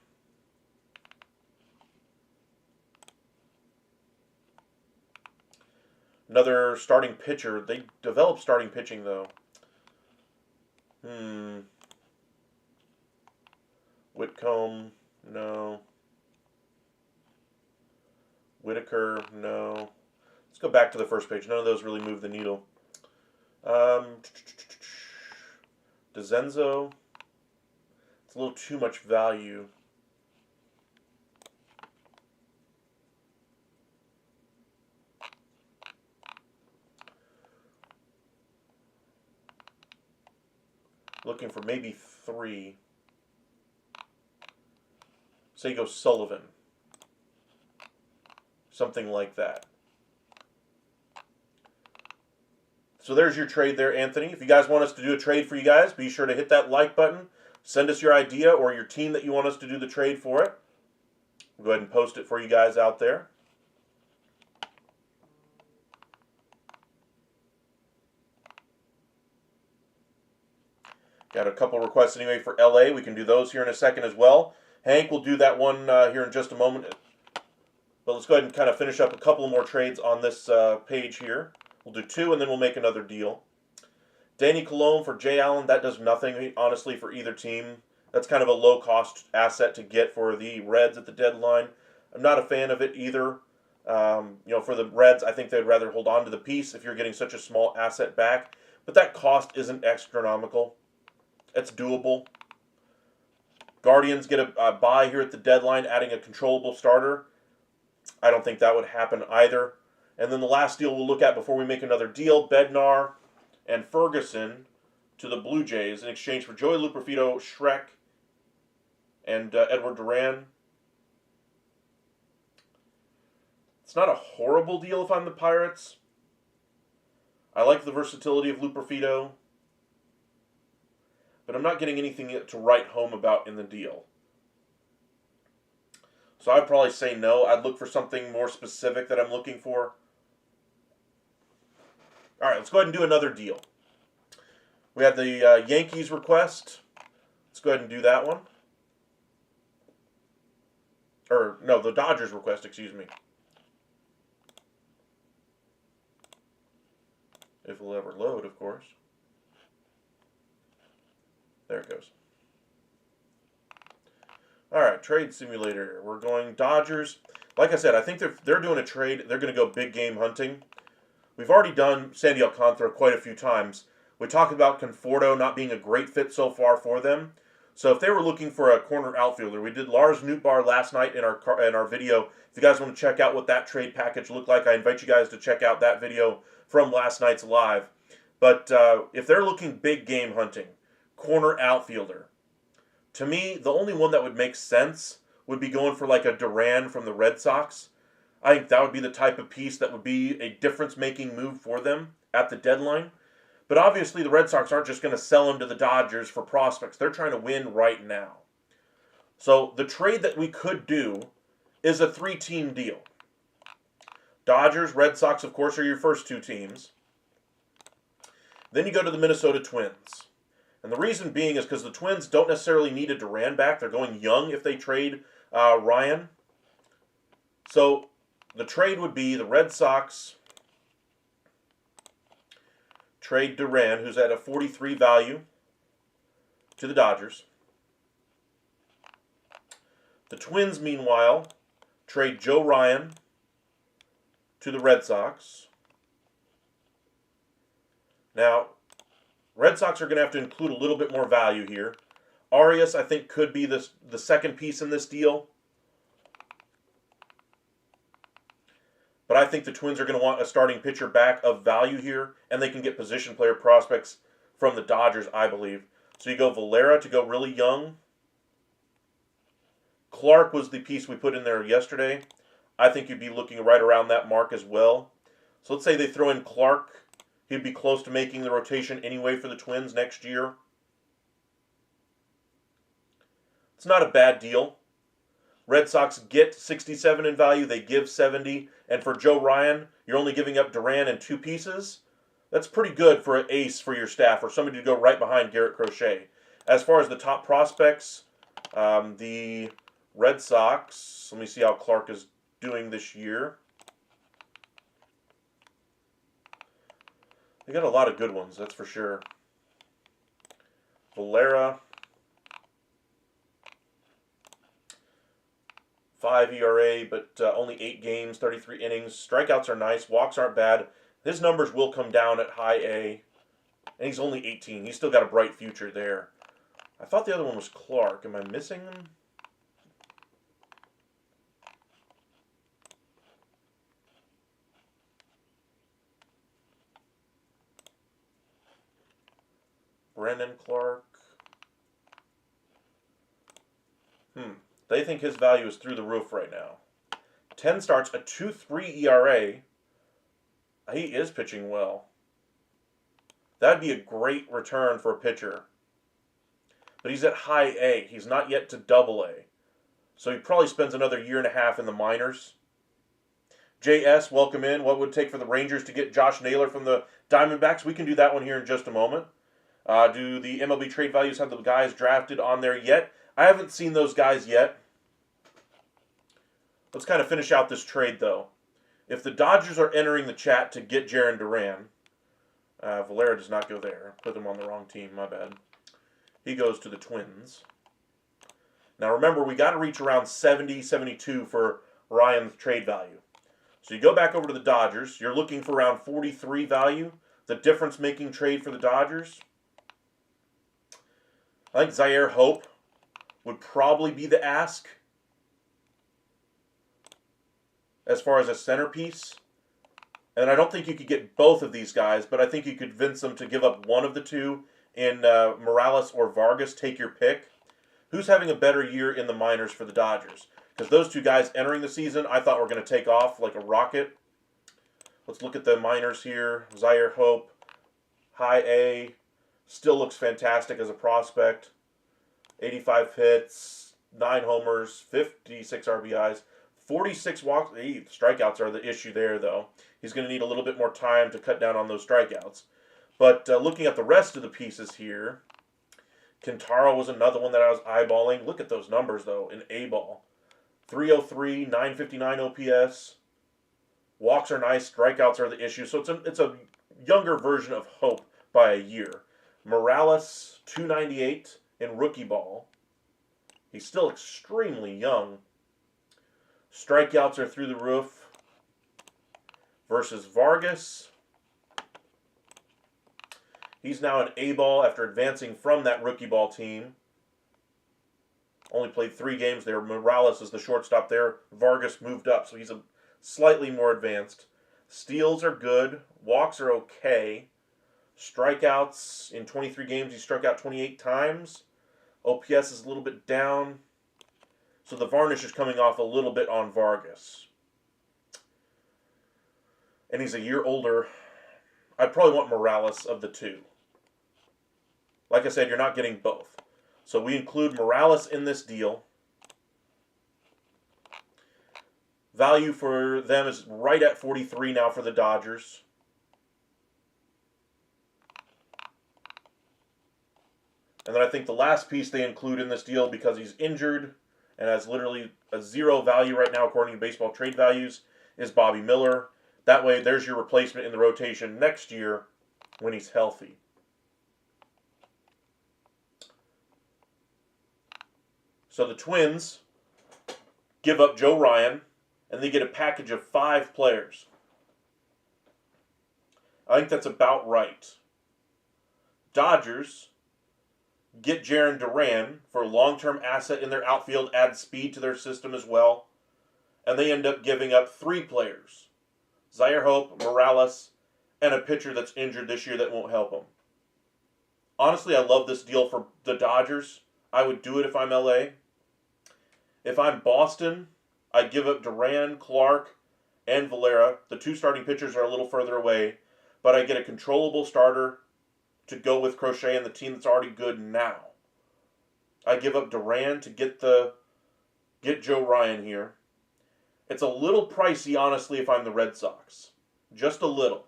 Another starting pitcher. They develop starting pitching, though. Whitcomb, no. Whitaker, no. Let's go back to the first page. None of those really move the needle. DeZenzo. It's a little too much value. Looking for maybe 3. Say you go Sullivan. Something like that. So there's your trade there, Anthony. If you guys want us to do a trade for you guys, be sure to hit that like button. Send us your idea or your team that you want us to do the trade for it. We'll go ahead and post it for you guys out there. Got a couple requests anyway for LA. We can do those here in a second as well. Hank will do that one here in just a moment. But let's go ahead and kind of finish up a couple more trades on this page here. We'll do two and then we'll make another deal. Danny Colon for Jay Allen. That does nothing, honestly, for either team. That's kind of a low-cost asset to get for the Reds at the deadline. I'm not a fan of it either. For the Reds, I think they'd rather hold on to the piece if you're getting such a small asset back. But that cost isn't astronomical. It's doable. Guardians get a buy here at the deadline, adding a controllable starter. I don't think that would happen either. And then the last deal we'll look at before we make another deal, Bednar and Ferguson to the Blue Jays in exchange for Joey Luperfido, Shrek, and Edward Duran. It's not a horrible deal if I'm the Pirates. I like the versatility of Luperfido, but I'm not getting anything to write home about in the deal. So I'd probably say no. I'd look for something more specific that I'm looking for. All right, let's go ahead and do another deal. We have the Yankees request. Let's go ahead and do that one. Or, no, the Dodgers request, excuse me. If it'll ever load, of course. There it goes. All right, trade simulator. We're going Dodgers. Like I said, I think they're doing a trade. They're going to go big game hunting. We've already done Sandy Alcantara quite a few times. We talked about Conforto not being a great fit so far for them. So if they were looking for a corner outfielder, we did Lars Nootbaar last night in our video. If you guys want to check out what that trade package looked like, I invite you guys to check out that video from last night's live. But if they're looking big game hunting, corner outfielder, to me, the only one that would make sense would be going for like a Duran from the Red Sox. I think that would be the type of piece that would be a difference-making move for them at the deadline. But obviously, the Red Sox aren't just going to sell him to the Dodgers for prospects. They're trying to win right now. So the trade that we could do is a three-team deal. Dodgers, Red Sox, of course, are your first two teams. Then you go to the Minnesota Twins. And the reason being is because the Twins don't necessarily need a Duran back. They're going young if they trade Ryan. So the trade would be the Red Sox trade Duran, who's at a 43 value, to the Dodgers. The Twins, meanwhile, trade Joe Ryan to the Red Sox. Now, Red Sox are going to have to include a little bit more value here. Arias, I think, could be the second piece in this deal. But I think the Twins are going to want a starting pitcher back of value here, and they can get position player prospects from the Dodgers, I believe. So you go Valera to go really young. Clark was the piece we put in there yesterday. I think you'd be looking right around that mark as well. So let's say they throw in Clark. He'd be close to making the rotation anyway for the Twins next year. It's not a bad deal. Red Sox get 67 in value. They give 70. And for Joe Ryan, you're only giving up Duran and two pieces. That's pretty good for an ace for your staff or somebody to go right behind Garrett Crochet. As far as the top prospects, the Red Sox, let me see how Clark is doing this year. They got a lot of good ones, that's for sure. Valera, 5 ERA, but only 8 games, 33 innings. Strikeouts are nice. Walks aren't bad. His numbers will come down at high A. And he's only 18. He's still got a bright future there. I thought the other one was Clark. Am I missing him? Brandon Clark. They think his value is through the roof right now. 10 starts, a 2.3 ERA. He is pitching well. That'd be a great return for a pitcher. But he's at high A. He's not yet to double A. So he probably spends another year and a half in the minors. JS, welcome in. What would it take for the Rangers to get Josh Naylor from the Diamondbacks? We can do that one here in just a moment. Do the MLB trade values have the guys drafted on there yet? I haven't seen those guys yet. Let's kind of finish out this trade, though. If the Dodgers are entering the chat to get Jarren Duran, Valera does not go there. Put him on the wrong team, my bad. He goes to the Twins. Now remember, we got to reach around 70, 72 for Ryan's trade value. So you go back over to the Dodgers. You're looking for around 43 value. The difference-making trade for the Dodgers. I think Zaire Hope would probably be the ask as far as a centerpiece. And I don't think you could get both of these guys, but I think you could convince them to give up one of the two in Morales or Vargas. Take your pick. Who's having a better year in the minors for the Dodgers? Because those two guys entering the season, I thought were going to take off like a rocket. Let's look at the minors here. Zaire Hope, high A, still looks fantastic as a prospect. 85 hits, 9 homers, 56 RBIs, 46 walks. Strikeouts are the issue there, though. He's going to need a little bit more time to cut down on those strikeouts. But looking at the rest of the pieces here, Alcantara was another one that I was eyeballing. Look at those numbers, though, in A-ball. 303, 959 OPS. Walks are nice. Strikeouts are the issue. So it's a younger version of Hope by a year. Morales, 298 in rookie ball. He's still extremely young. Strikeouts are through the roof. Versus Vargas. He's now an A-ball after advancing from that rookie ball team. Only played 3 games there. Morales is the shortstop there. Vargas moved up, so he's a slightly more advanced. Steals are good. Walks are okay. Strikeouts in 23 games, he struck out 28 times. OPS is a little bit down. So the varnish is coming off a little bit on Vargas. And he's a year older. I'd probably want Morales of the two. Like I said, you're not getting both. So we include Morales in this deal. Value for them is right at 43 now for the Dodgers. And then I think the last piece they include in this deal, because he's injured and has literally a 0 value right now according to baseball trade values, is Bobby Miller. That way there's your replacement in the rotation next year when he's healthy. So the Twins give up Joe Ryan, and they get a package of 5 players. I think that's about right. Dodgers get Jarren Duran for a long-term asset in their outfield, add speed to their system as well, and they end up giving up 3 players. Zaire Hope, Morales, and a pitcher that's injured this year that won't help him. Honestly, I love this deal for the Dodgers. I would do it if I'm LA. If I'm Boston, I'd give up Duran, Clark, and Valera. The 2 starting pitchers are a little further away, but I get a controllable starter to go with Crochet and the team that's already good now. I give up Duran to get Joe Ryan here. It's a little pricey, honestly, if I'm the Red Sox. Just a little.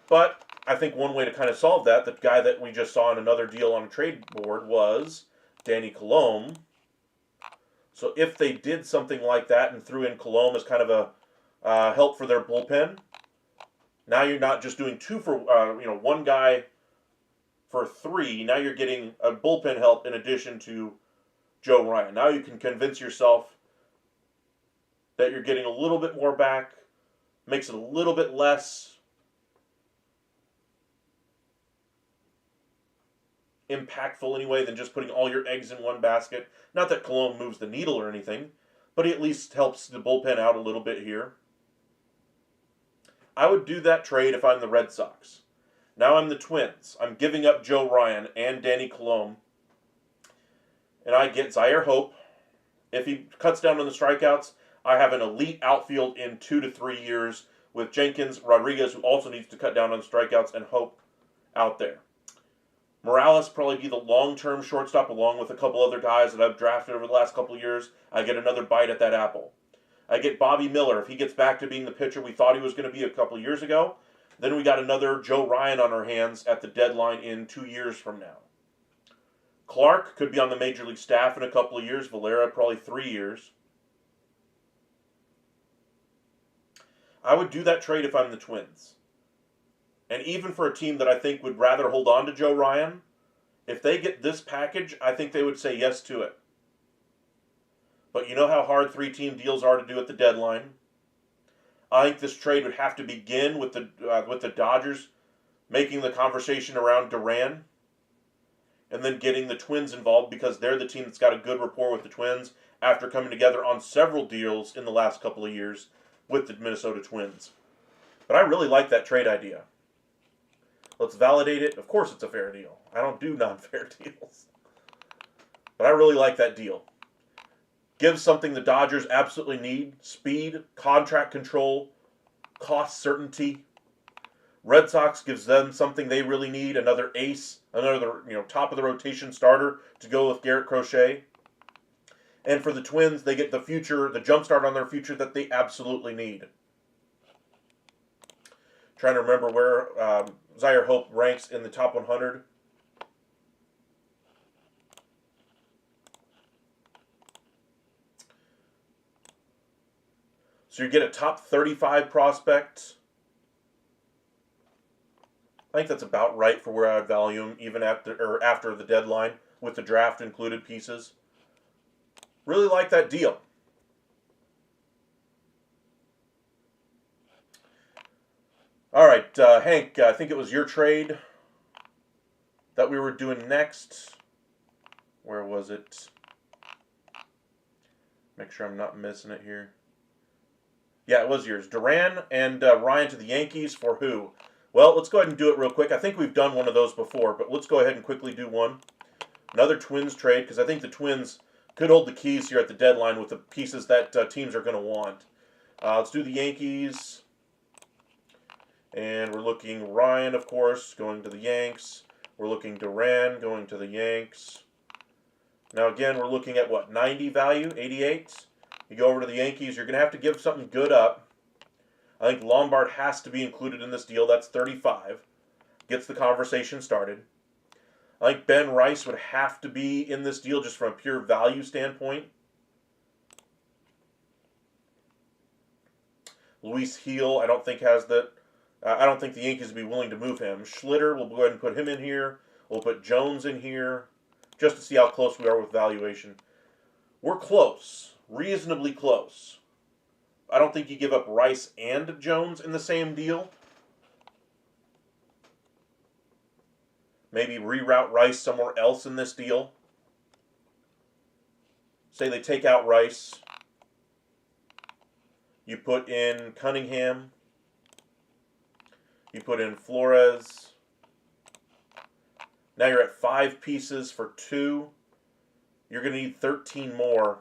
But I think one way to kind of solve that, the guy that we just saw in another deal on a trade board, was Danny Colome. So if they did something like that and threw in Colome as kind of a help for their bullpen, now you're not just doing 2 for, one guy for 3. Now you're getting a bullpen help in addition to Joe Ryan. Now you can convince yourself that you're getting a little bit more back, makes it a little bit less impactful anyway than just putting all your eggs in one basket. Not that Colome moves the needle or anything, but he at least helps the bullpen out a little bit here. I would do that trade if I'm the Red Sox. Now I'm the Twins. I'm giving up Joe Ryan and Danny Colome and I get Zaire Hope. If he cuts down on the strikeouts, I have an elite outfield in 2 to 3 years with Jenkins, Rodriguez, who also needs to cut down on strikeouts, and Hope out there. Morales probably be the long-term shortstop along with a couple other guys that I've drafted over the last couple of years. I get another bite at that apple. I get Bobby Miller. If he gets back to being the pitcher we thought he was going to be a couple of years ago, then we got another Joe Ryan on our hands at the deadline in 2 years from now. Clark could be on the Major League staff in a couple of years. Valera probably 3 years. I would do that trade if I'm the Twins. And even for a team that I think would rather hold on to Joe Ryan, if they get this package, I think they would say yes to it. But you know how hard 3-team deals are to do at the deadline. I think this trade would have to begin with the Dodgers making the conversation around Duran, and then getting the Twins involved because they're the team that's got a good rapport with the Twins after coming together on several deals in the last couple of years with the Minnesota Twins. But I really like that trade idea. Let's validate it. Of course it's a fair deal. I don't do non-fair deals. But I really like that deal. Gives something the Dodgers absolutely need. Speed, contract control, cost certainty. Red Sox gives them something they really need. Another ace, another top of the rotation starter to go with Garrett Crochet. And for the Twins, they get the future, the jump start on their future that they absolutely need. Trying to remember where Zaire Hope ranks in the top 100. So you get a top 35 prospect. I think that's about right for where I would value him, even after the deadline, with the draft included pieces. Really like that deal. All right, Hank, I think it was your trade that we were doing next. Where was it? Make sure I'm not missing it here. Yeah, it was yours. Duran and Ryan to the Yankees for who? Well, let's go ahead and do it real quick. I think we've done one of those before, but let's go ahead and quickly do one. Another Twins trade, because I think the Twins could hold the keys here at the deadline with the pieces that teams are going to want. Let's do the Yankees. And we're looking Ryan, of course, going to the Yanks. We're looking Duran going to the Yanks. Now, again, we're looking at, what, 90 value, 88? You go over to the Yankees, you're going to have to give something good up. I think Lombard has to be included in this deal. That's 35. Gets the conversation started. I think Ben Rice would have to be in this deal just from a pure value standpoint. Luis Heel, I don't think has that. I don't think the Yankees would be willing to move him. Schlitter, we'll go ahead and put him in here. We'll put Jones in here just to see how close we are with valuation. We're close. Reasonably close. I don't think you give up Rice and Jones in the same deal. Maybe reroute Rice somewhere else in this deal. Say they take out Rice. You put in Cunningham. You put in Flores. Now you're at 5 pieces for 2. You're going to need 13 more.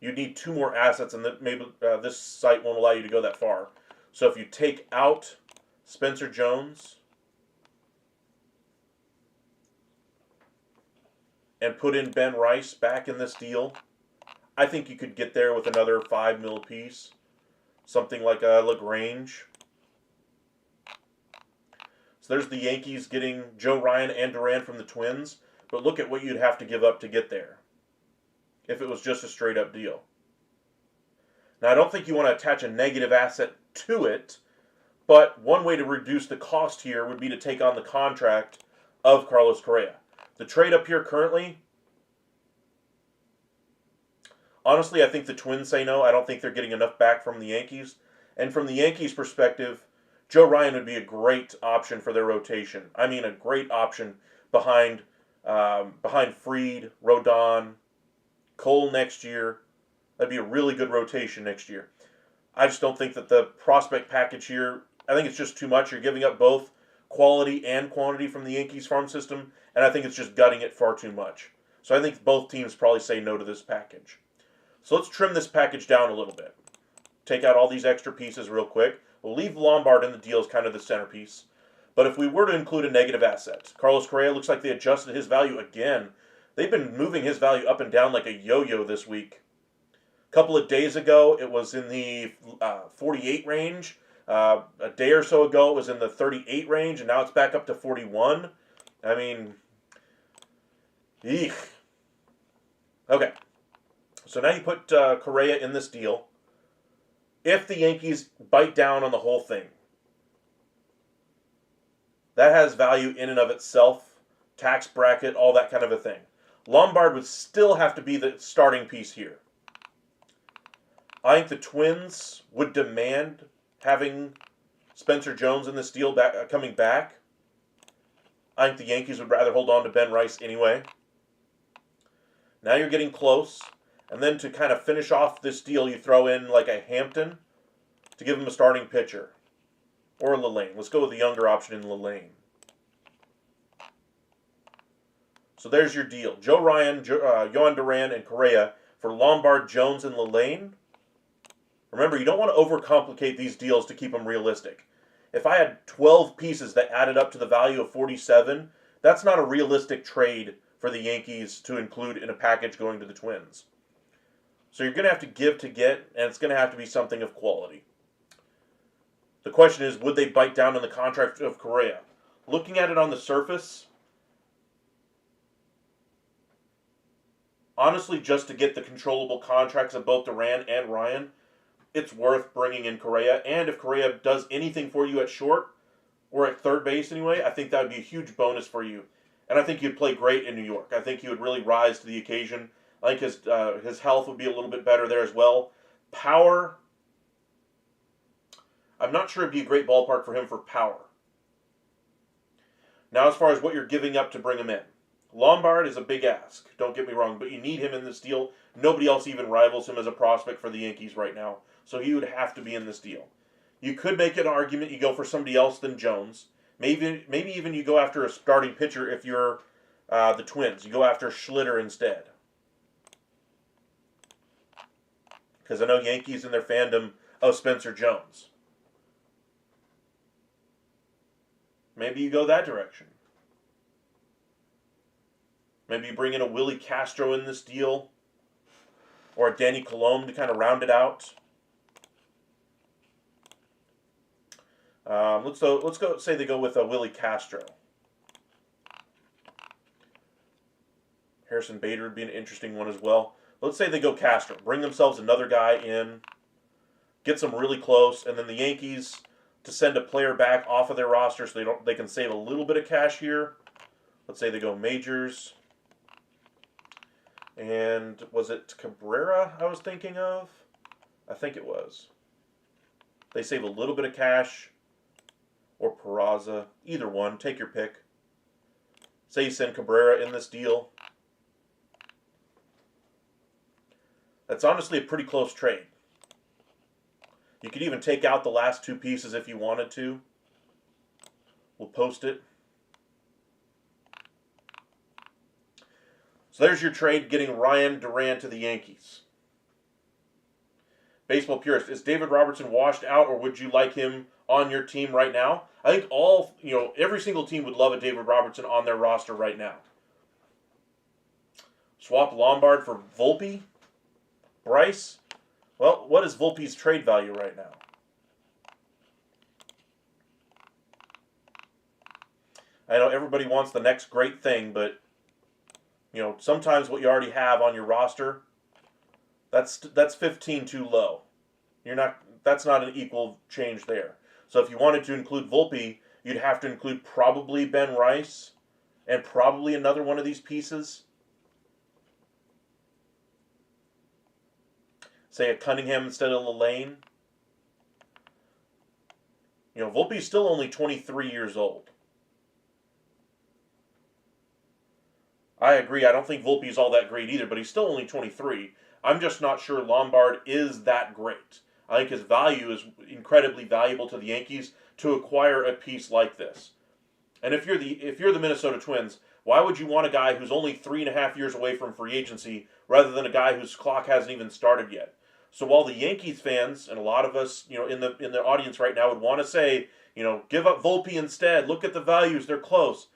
You need 2 more assets, and maybe this site won't allow you to go that far. So if you take out Spencer Jones and put in Ben Rice back in this deal, I think you could get there with another $5 million piece. Something like a LaGrange. So there's the Yankees getting Joe Ryan and Duran from the Twins. But look at what you'd have to give up to get there if it was just a straight-up deal. Now, I don't think you want to attach a negative asset to it, but one way to reduce the cost here would be to take on the contract of Carlos Correa. The trade up here currently, honestly, I think the Twins say no. I don't think they're getting enough back from the Yankees. And from the Yankees' perspective, Joe Ryan would be a great option for their rotation. I mean, a great option behind Fried, Rodon, Cole next year. That'd be a really good rotation next year. I just don't think that the prospect package here, I think it's just too much. You're giving up both quality and quantity from the Yankees farm system, and I think it's just gutting it far too much. So I think both teams probably say no to this package. So let's trim this package down a little bit. Take out all these extra pieces real quick. We'll leave Lombard in the deal as kind of the centerpiece. But if we were to include a negative asset, Carlos Correa looks like they adjusted his value again. They've been moving his value up and down like a yo-yo this week. A couple of days ago, it was in the 48 range. A day or so ago, it was in the 38 range, and now it's back up to 41. I mean, eek. Okay, so now you put Correa in this deal. If the Yankees bite down on the whole thing, that has value in and of itself, tax bracket, all that kind of a thing. Lombard would still have to be the starting piece here. I think the Twins would demand having Spencer Jones in this deal coming back. I think the Yankees would rather hold on to Ben Rice anyway. Now you're getting close. And then to kind of finish off this deal, you throw in like a Hampton to give him a starting pitcher. Or Lelaine. Let's go with the younger option in Lelaine. So there's your deal. Joe Ryan, Yohan Duran, and Correa for Lombard, Jones, and Lelaine. Remember, you don't want to overcomplicate these deals to keep them realistic. If I had 12 pieces that added up to the value of 47, that's not a realistic trade for the Yankees to include in a package going to the Twins. So you're going to have to give to get, and it's going to have to be something of quality. The question is, would they bite down on the contract of Correa? Looking at it on the surface, honestly, just to get the controllable contracts of both Duran and Ryan, it's worth bringing in Correa. And if Correa does anything for you at short, or at third base anyway, I think that would be a huge bonus for you. And I think he'd play great in New York. I think he would really rise to the occasion. I think his health would be a little bit better there as well. Power, I'm not sure it'd be a great ballpark for him for power. Now, as far as what you're giving up to bring him in, Lombard is a big ask. Don't get me wrong, but you need him in this deal. Nobody else even rivals him as a prospect for the Yankees right now, so he would have to be in this deal. You could make an argument you go for somebody else than Jones. Maybe even you go after a starting pitcher if you're the Twins. You go after Schlitter instead. Because I know Yankees in their fandom of Spencer Jones. Maybe you go that direction. Maybe you bring in a Willie Castro in this deal. Or a Danny Colomé to kind of round it out. Let's go. Say they go with a Willie Castro. Harrison Bader would be an interesting one as well. Let's say they go Castro. Bring themselves another guy in. Get them really close. And then the Yankees to send a player back off of their roster so they can save a little bit of cash here. Let's say they go Majors. And was it Cabrera I was thinking of? I think it was. They save a little bit of cash. Or Peraza. Either one. Take your pick. Say you send Cabrera in this deal. That's honestly a pretty close trade. You could even take out the last two pieces if you wanted to. We'll post it. So there's your trade, getting Ryan Duran to the Yankees. Baseball Purist, is David Robertson washed out, or would you like him on your team right now? I think every single team would love a David Robertson on their roster right now. Swap Lombard for Volpe? Bryce? Well, what is Volpe's trade value right now? I know everybody wants the next great thing, but sometimes what you already have on your roster, that's 15 too low. That's not an equal change there. So if you wanted to include Volpe, you'd have to include probably Ben Rice and probably another one of these pieces. Say a Cunningham instead of Lelaine. Volpe's still only 23 years old. I agree. I don't think Volpe's all that great either, but he's still only 23. I'm just not sure Lombard is that great. I think his value is incredibly valuable to the Yankees to acquire a piece like this. And if you're the Minnesota Twins, Why would you want a guy who's only 3.5 years away from free agency rather than a guy whose clock hasn't even started yet? So while the Yankees fans and a lot of us, in the audience right now would want to say, give up Volpe instead. Look at the values; they're close.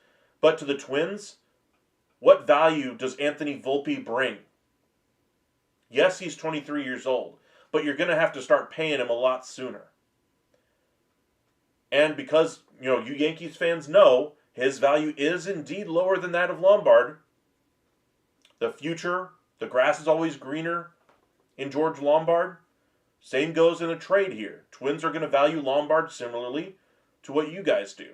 But to the Twins, what value does Anthony Volpe bring? Yes, he's 23 years old, but you're going to have to start paying him a lot sooner. And because, you Yankees fans know his value is indeed lower than that of Lombard, the future, the grass is always greener in George Lombard. Same goes in a trade here. Twins are going to value Lombard similarly to what you guys do.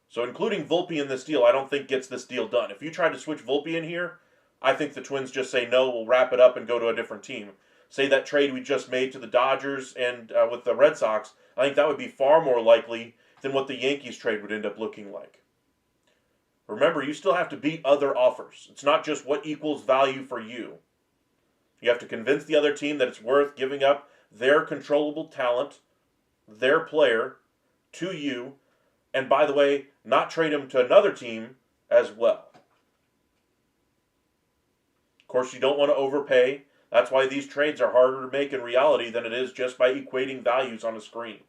So including Volpe in this deal, I don't think gets this deal done. If you try to switch Volpe in here, I think the Twins just say no, we'll wrap it up and go to a different team. Say that trade we just made to the Dodgers and with the Red Sox, I think that would be far more likely than what the Yankees trade would end up looking like. Remember, you still have to beat other offers. It's not just what equals value for you. You have to convince the other team that it's worth giving up their controllable talent, their player, to you, and by the way, not trade him to another team as well. Of course, you don't want to overpay. That's why these trades are harder to make in reality than it is just by equating values on a screen.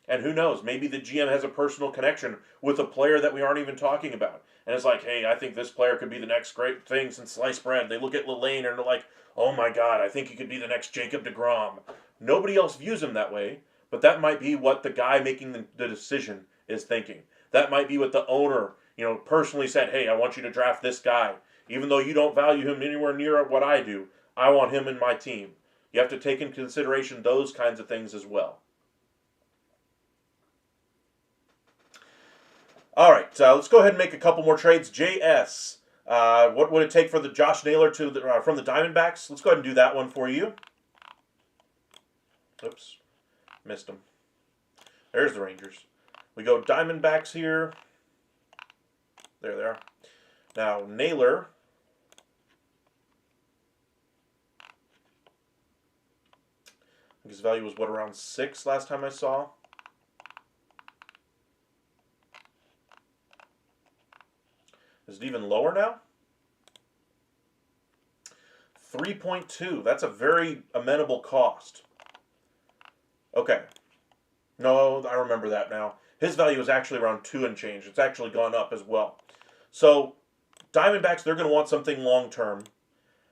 And who knows, maybe the GM has a personal connection with a player that we aren't even talking about. And it's like, hey, I think this player could be the next great thing since sliced bread. They look at Lelaine and they're like, oh my God, I think he could be the next Jacob deGrom. Nobody else views him that way, but that might be what the guy making the decision is thinking. That might be what the owner, personally said, hey, I want you to draft this guy. Even though you don't value him anywhere near what I do, I want him in my team. You have to take into consideration those kinds of things as well. All right, let's go ahead and make a couple more trades. JS, what would it take for the Josh Naylor from the Diamondbacks? Let's go ahead and do that one for you. Oops, missed him. There's the Rangers. We go Diamondbacks here. There they are. Now, Naylor. I think his value was, around 6 last time I saw? Is it even lower now? 3.2. That's a very amenable cost. Okay. No, I remember that now. His value is actually around 2 and change. It's actually gone up as well. So, Diamondbacks, they're going to want something long-term.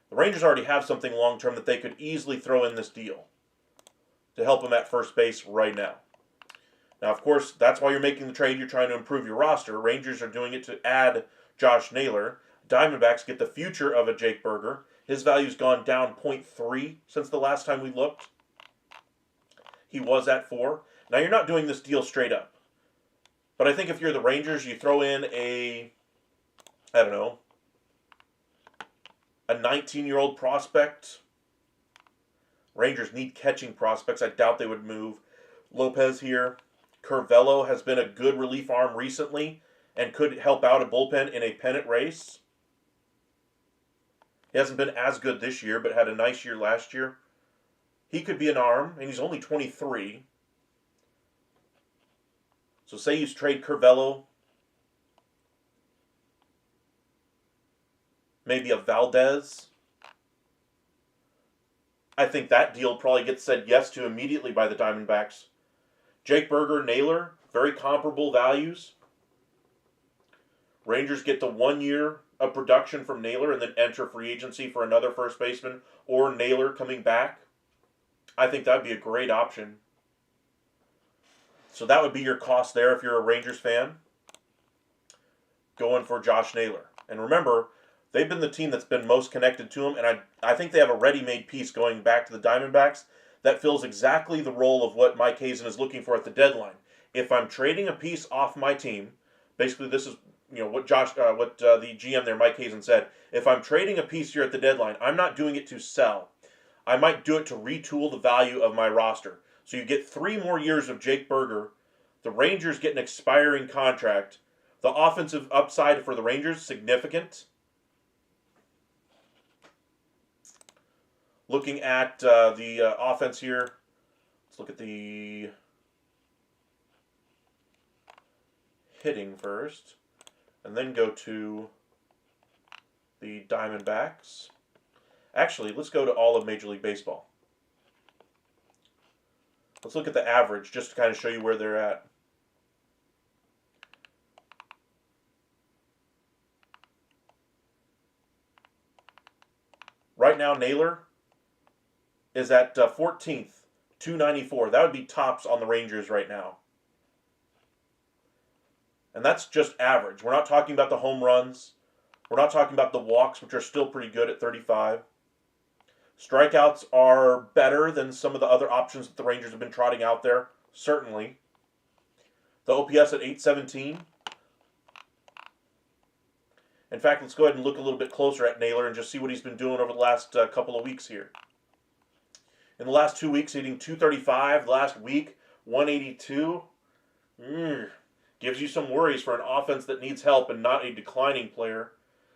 The Rangers already have something long-term that they could easily throw in this deal to help them at first base right now. Now, of course, that's why you're making the trade. You're trying to improve your roster. Rangers are doing it to add Josh Naylor. Diamondbacks get the future of a Jake Burger. His value's gone down 0.3 since the last time we looked. He was at 4. Now, you're not doing this deal straight up. But I think if you're the Rangers, you throw in a 19-year-old prospect. Rangers need catching prospects. I doubt they would move Lopez here. Curvello has been a good relief arm recently and could help out a bullpen in a pennant race. He hasn't been as good this year, but had a nice year last year. He could be an arm, and he's only 23. So say you trade Curvello, maybe a Valdez. I think that deal probably gets said yes to immediately by the Diamondbacks. Jake Burger, Naylor, very comparable values. Rangers get the 1 year of production from Naylor and then enter free agency for another first baseman or Naylor coming back. I think that would be a great option. So that would be your cost there if you're a Rangers fan. Going for Josh Naylor. And remember, they've been the team that's been most connected to him, and I think they have a ready-made piece going back to the Diamondbacks that fills exactly the role of what Mike Hazen is looking for at the deadline. If I'm trading a piece off my team, basically this is what the GM there, Mike Hazen, said. If I'm trading a piece here at the deadline, I'm not doing it to sell. I might do it to retool the value of my roster. So you get 3 more years of Jake Burger. The Rangers get an expiring contract. The offensive upside for the Rangers, significant. Looking at the offense here, let's look at the hitting first, and then go to the Diamondbacks. Actually, let's go to all of Major League Baseball. Let's look at the average just to kind of show you where they're at. Right now, Naylor is at 14th, 294. That would be tops on the Rangers right now. And that's just average. We're not talking about the home runs. We're not talking about the walks, which are still pretty good at 35. Strikeouts are better than some of the other options that the Rangers have been trotting out there, certainly. The OPS at 817. In fact, let's go ahead and look a little bit closer at Naylor and just see what he's been doing over the last couple of weeks here. In the last 2 weeks, hitting 235. Last week, 182. Gives you some worries for an offense that needs help and not a declining player.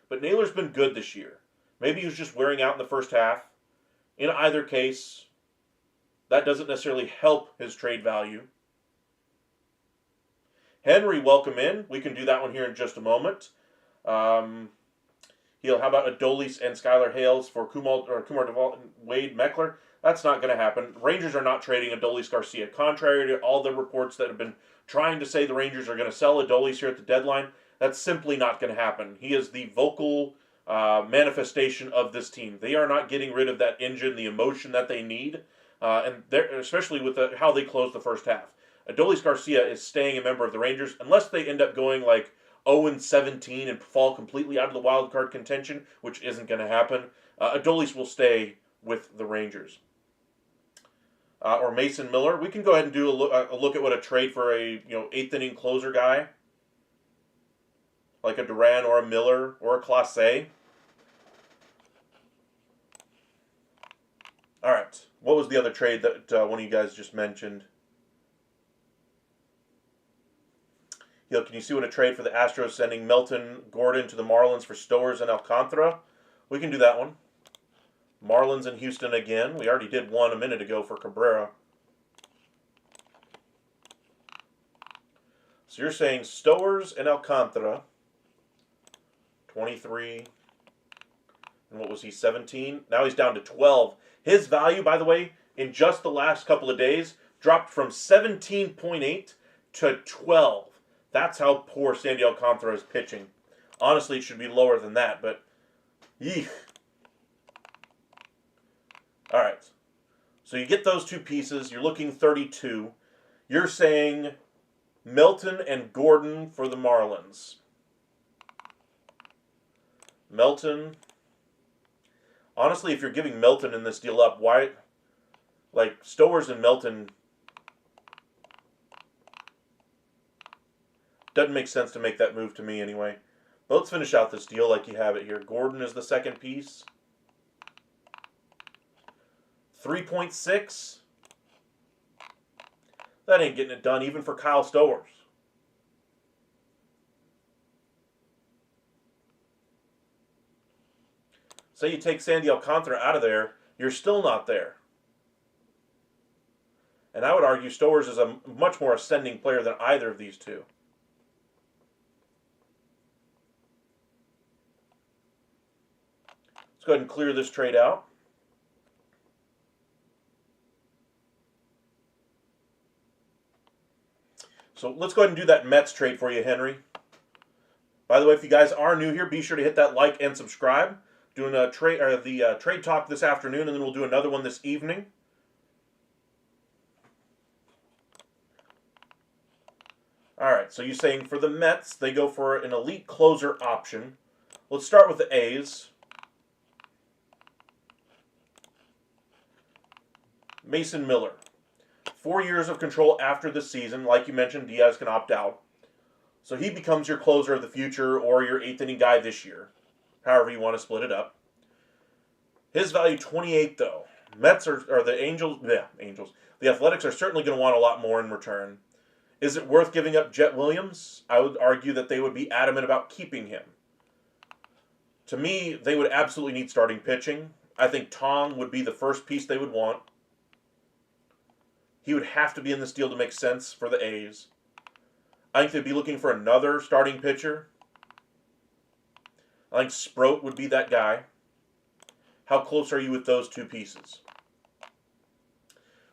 But Naylor's been good this year. Maybe he was just wearing out in the first half. In either case, that doesn't necessarily help his trade value. Henry, welcome in. We can do that one here in just a moment. How about Adolis and Skylar Hales for Kumar Duvall and Wade Meckler? That's not going to happen. Rangers are not trading Adolis Garcia. Contrary to all the reports that have been trying to say the Rangers are going to sell Adolis here at the deadline, that's simply not going to happen. He is the vocal manifestation of this team. They are not getting rid of that engine, the emotion that they need, and especially with how they closed the first half. Adolis Garcia is staying a member of the Rangers unless they end up going like 0-17 and fall completely out of the wild card contention, which isn't going to happen. Adolis will stay with the Rangers. Or Mason Miller. We can go ahead and do a look at what a trade for a eighth inning closer guy, like a Duran or a Miller or a Clase. All right. What was the other trade that one of you guys just mentioned? Can you see what a trade for the Astros sending Melton Gordon to the Marlins for Stowers and Alcantara? We can do that one. Marlins and Houston again. We already did one a minute ago for Cabrera. So you're saying Stowers and Alcantara. 23. And what was he, 17? Now he's down to 12. His value, by the way, in just the last couple of days, dropped from 17.8 to 12. That's how poor Sandy Alcantara is pitching. Honestly, it should be lower than that, but yeesh. All right. So you get those two pieces. You're looking 32. You're saying Melton and Gordon for the Marlins. Melton. Honestly, if you're giving Melton in this deal up, why? Like, Stowers and Melton doesn't make sense to make that move to me anyway. But let's finish out this deal like you have it here. Gordon is the second piece. 3.6. That ain't getting it done even for Kyle Stowers. Say you take Sandy Alcantara out of there, you're still not there. And I would argue Stowers is a much more ascending player than either of these two. Let's go ahead and clear this trade out. So let's go ahead and do that Mets trade for you, Henry. By the way, if you guys are new here, be sure to hit that like and subscribe. Doing a trade or the trade talk this afternoon, and then we'll do another one this evening. All right, so you're saying for the Mets, they go for an elite closer option. Let's start with the A's. Mason Miller. 4 years of control after the season. Like you mentioned, Diaz can opt out. So he becomes your closer of the future or your eighth inning guy this year. However you want to split it up. His value 28 though. Mets or the Angels. The Athletics are certainly going to want a lot more in return. Is it worth giving up Jet Williams? I would argue that they would be adamant about keeping him. To me, they would absolutely need starting pitching. I think Tong would be the first piece they would want. He would have to be in this deal to make sense for the A's. I think they'd be looking for another starting pitcher. I think Sproat would be that guy. How close are you with those two pieces?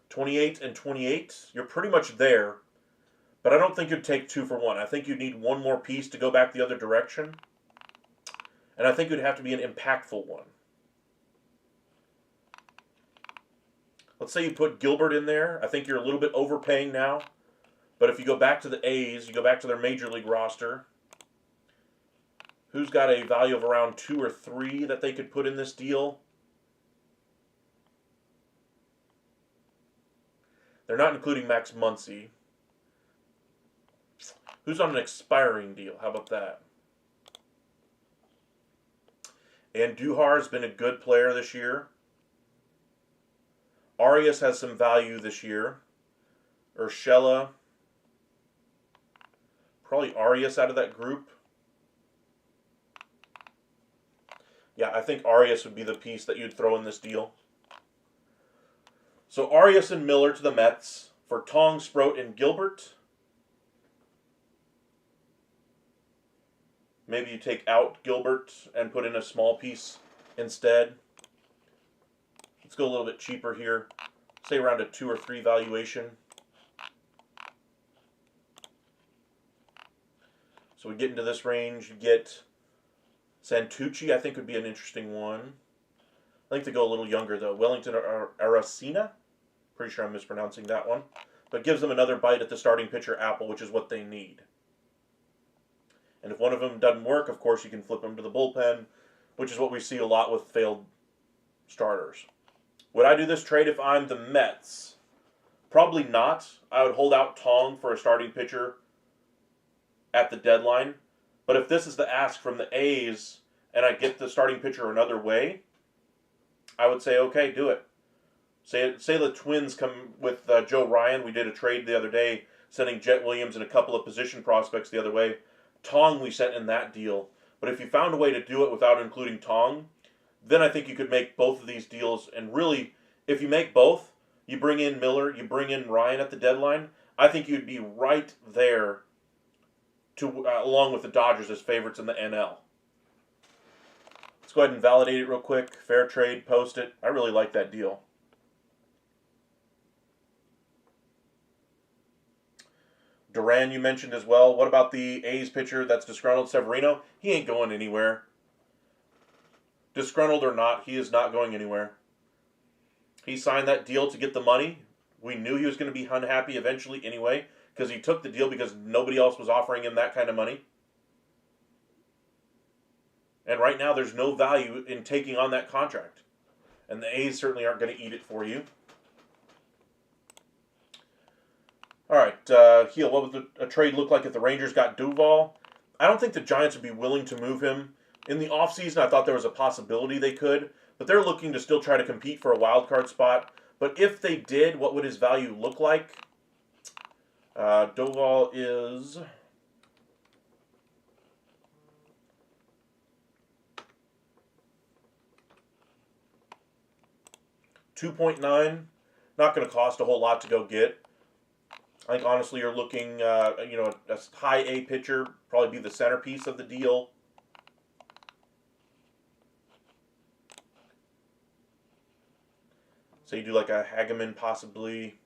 28 and 28, you're pretty much there, but I don't think you'd take 2 for 1. I think you'd need one more piece to go back the other direction, and I think it would have to be an impactful one. Let's say you put Gilbert in there. I think you're a little bit overpaying now, but if you go back to the A's, you go back to their major league roster, who's got a value of around 2 or 3 that they could put in this deal? They're not including Max Muncy. Who's on an expiring deal? How about that? And Duhar's been a good player this year. Arias has some value this year. Urshela. Probably Arias out of that group. Yeah, I think Arias would be the piece that you'd throw in this deal. So Arias and Miller to the Mets for Tong, Sproat, and Gilbert. Maybe you take out Gilbert and put in a small piece instead. Let's go a little bit cheaper here. Say around a 2 or 3 valuation. So we get into this range. You get Santucci, I think, would be an interesting one. I think they go a little younger, though. Wellington or Aracena. Pretty sure I'm mispronouncing that one. But gives them another bite at the starting pitcher apple, which is what they need. And if one of them doesn't work, of course, you can flip them to the bullpen, which is what we see a lot with failed starters. Would I do this trade if I'm the Mets? Probably not. I would hold out Tong for a starting pitcher at the deadline. But if this is the ask from the A's and I get the starting pitcher another way, I would say, okay, do it. Say the Twins come with Joe Ryan. We did a trade the other day, sending Jet Williams and a couple of position prospects the other way. Tong we sent in that deal. But if you found a way to do it without including Tong, then I think you could make both of these deals. And really, if you make both, you bring in Miller, you bring in Ryan at the deadline, I think you'd be right there to along with the Dodgers as favorites in the NL. Let's go ahead and validate it real quick. Fair trade, post it. I really like that deal. Duran you mentioned as well. What about the A's pitcher that's disgruntled, Severino? He ain't going anywhere. Disgruntled or not, he is not going anywhere. He signed that deal to get the money. We knew he was going to be unhappy eventually anyway, because he took the deal because nobody else was offering him that kind of money. And right now there's no value in taking on that contract. And the A's certainly aren't going to eat it for you. All right, Heel, what would a trade look like if the Rangers got Duvall? I don't think the Giants would be willing to move him. In the offseason, I thought there was a possibility they could, but they're looking to still try to compete for a wild card spot. But if they did, what would his value look like? Duvall is $2.9. Not going to cost a whole lot to go get. I think honestly you're looking, a high A pitcher, probably be the centerpiece of the deal. So you do like a Hageman possibly.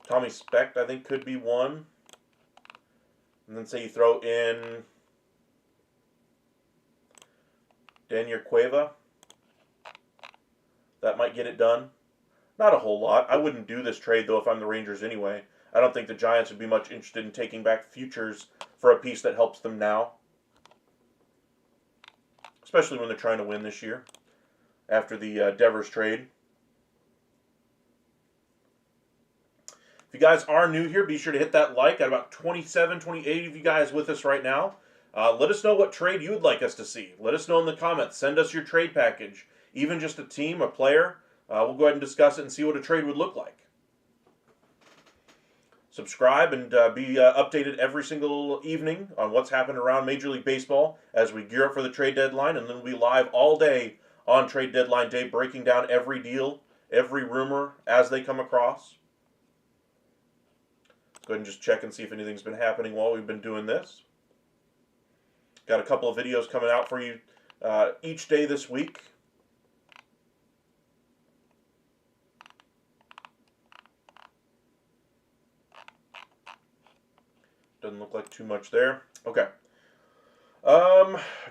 Tommy Specht I think could be one. And then say you throw in Daniel Cueva. That might get it done. Not a whole lot. I wouldn't do this trade, though, if I'm the Rangers anyway. I don't think the Giants would be much interested in taking back futures for a piece that helps them now. Especially when they're trying to win this year after the Devers trade. If you guys are new here, be sure to hit that like. Got about 27, 28 of you guys with us right now. Let us know what trade you would like us to see. Let us know in the comments. Send us your trade package. Even just a team, a player, we'll go ahead and discuss it and see what a trade would look like. Subscribe and be updated every single evening on what's happened around Major League Baseball as we gear up for the trade deadline. And then we'll be live all day on trade deadline day, breaking down every deal, every rumor as they come across. Go ahead and just check and see if anything's been happening while we've been doing this. Got a couple of videos coming out for you each day this week. Doesn't look like too much there. Okay.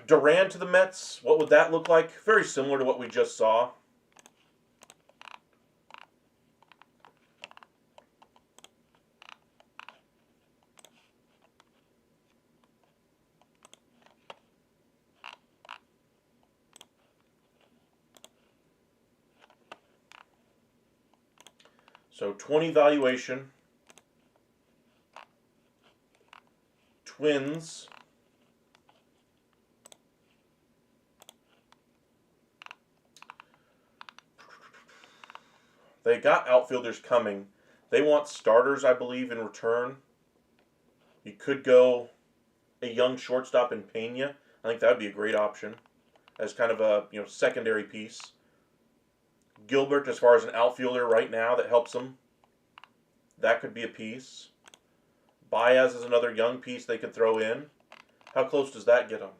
Duran to the Mets. What would that look like? Very similar to what we just saw. So 20 valuation. Twins. They got outfielders coming. They want starters, I believe, in return. You could go a young shortstop in Pena. I think that would be a great option as kind of a secondary piece. Gilbert, as far as an outfielder right now that helps them, that could be a piece. Baez is another young piece they could throw in. How close does that get them?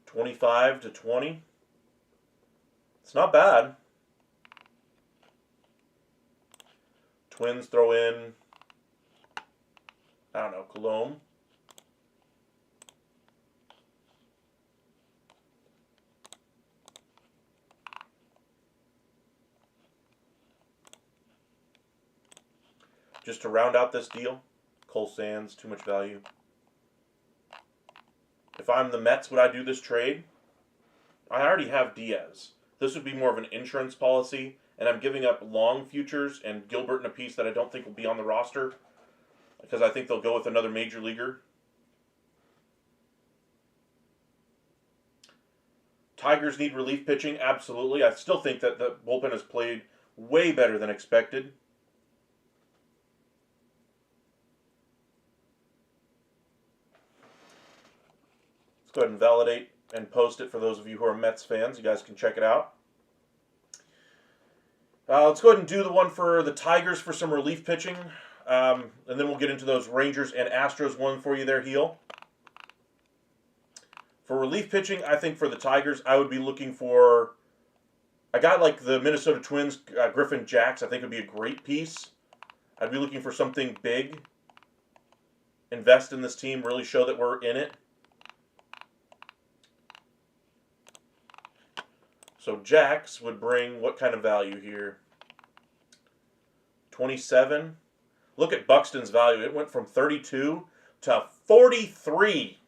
25 to 20. It's not bad. Twins throw in, I don't know, Colomb. Just to round out this deal, Cole Sands, too much value. If I'm the Mets, would I do this trade? I already have Diaz. This would be more of an insurance policy, and I'm giving up long futures and Gilbert in a piece that I don't think will be on the roster because I think they'll go with another major leaguer. Tigers need relief pitching, absolutely. I still think that the bullpen has played way better than expected. Let's go ahead and validate and post it for those of you who are Mets fans. You guys can check it out. Let's go ahead and do the one for the Tigers for some relief pitching. And then we'll get into those Rangers and Astros one for you there, Heel. For relief pitching, I think for the Tigers, I would be looking for a guy like the Minnesota Twins, Griffin Jax. I think would be a great piece. I'd be looking for something big. Invest in this team, really show that we're in it. So Jax would bring what kind of value here? 27. Look at Buxton's value. It went from 32 to 43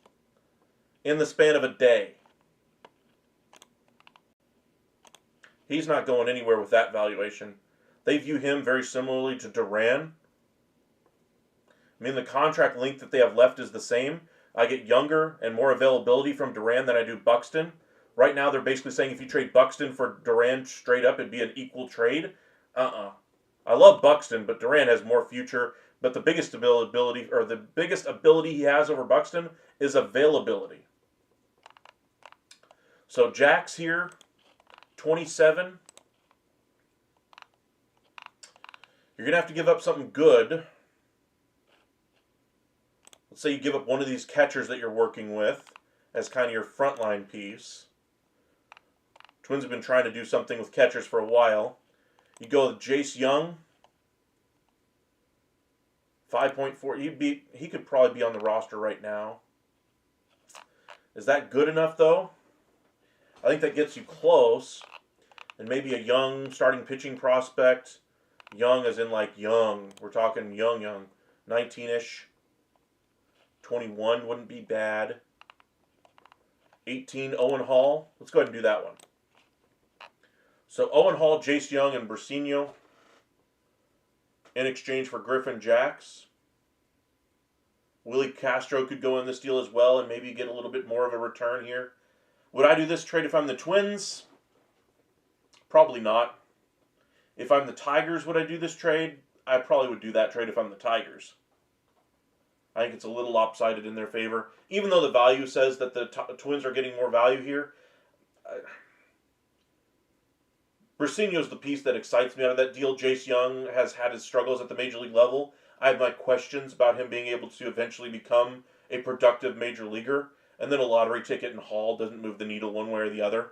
in the span of a day. He's not going anywhere with that valuation. They view him very similarly to Duran. I mean, the contract length that they have left is the same. I get younger and more availability from Duran than I do Buxton. Right now, they're basically saying if you trade Buxton for Duran straight up, it'd be an equal trade. I love Buxton, but Duran has more future. But the biggest ability, or the biggest ability he has over Buxton is availability. So Jax here, 27. You're going to have to give up something good. Let's say you give up one of these catchers that you're working with as kind of your frontline piece. Twins have been trying to do something with catchers for a while. You go with Jace Young, 5.4. He could probably be on the roster right now. Is that good enough, though? I think that gets you close. And maybe a young starting pitching prospect. Young as in like young. We're talking young. 19-ish. 21 wouldn't be bad. 18, Owen Hall. Let's go ahead and do that one. So Owen Hall, Jace Young, and Brasino in exchange for Griffin Jax. Willie Castro could go in this deal as well and maybe get a little bit more of a return here. Would I do this trade if I'm the Twins? Probably not. If I'm the Tigers, would I do this trade? I probably would do that trade if I'm the Tigers. I think it's a little lopsided in their favor. Even though the value says that the Twins are getting more value here, Brasino's the piece that excites me out of that deal. Jace Young has had his struggles at the major league level. I have my questions about him being able to eventually become a productive major leaguer, and then a lottery ticket in Hall doesn't move the needle one way or the other.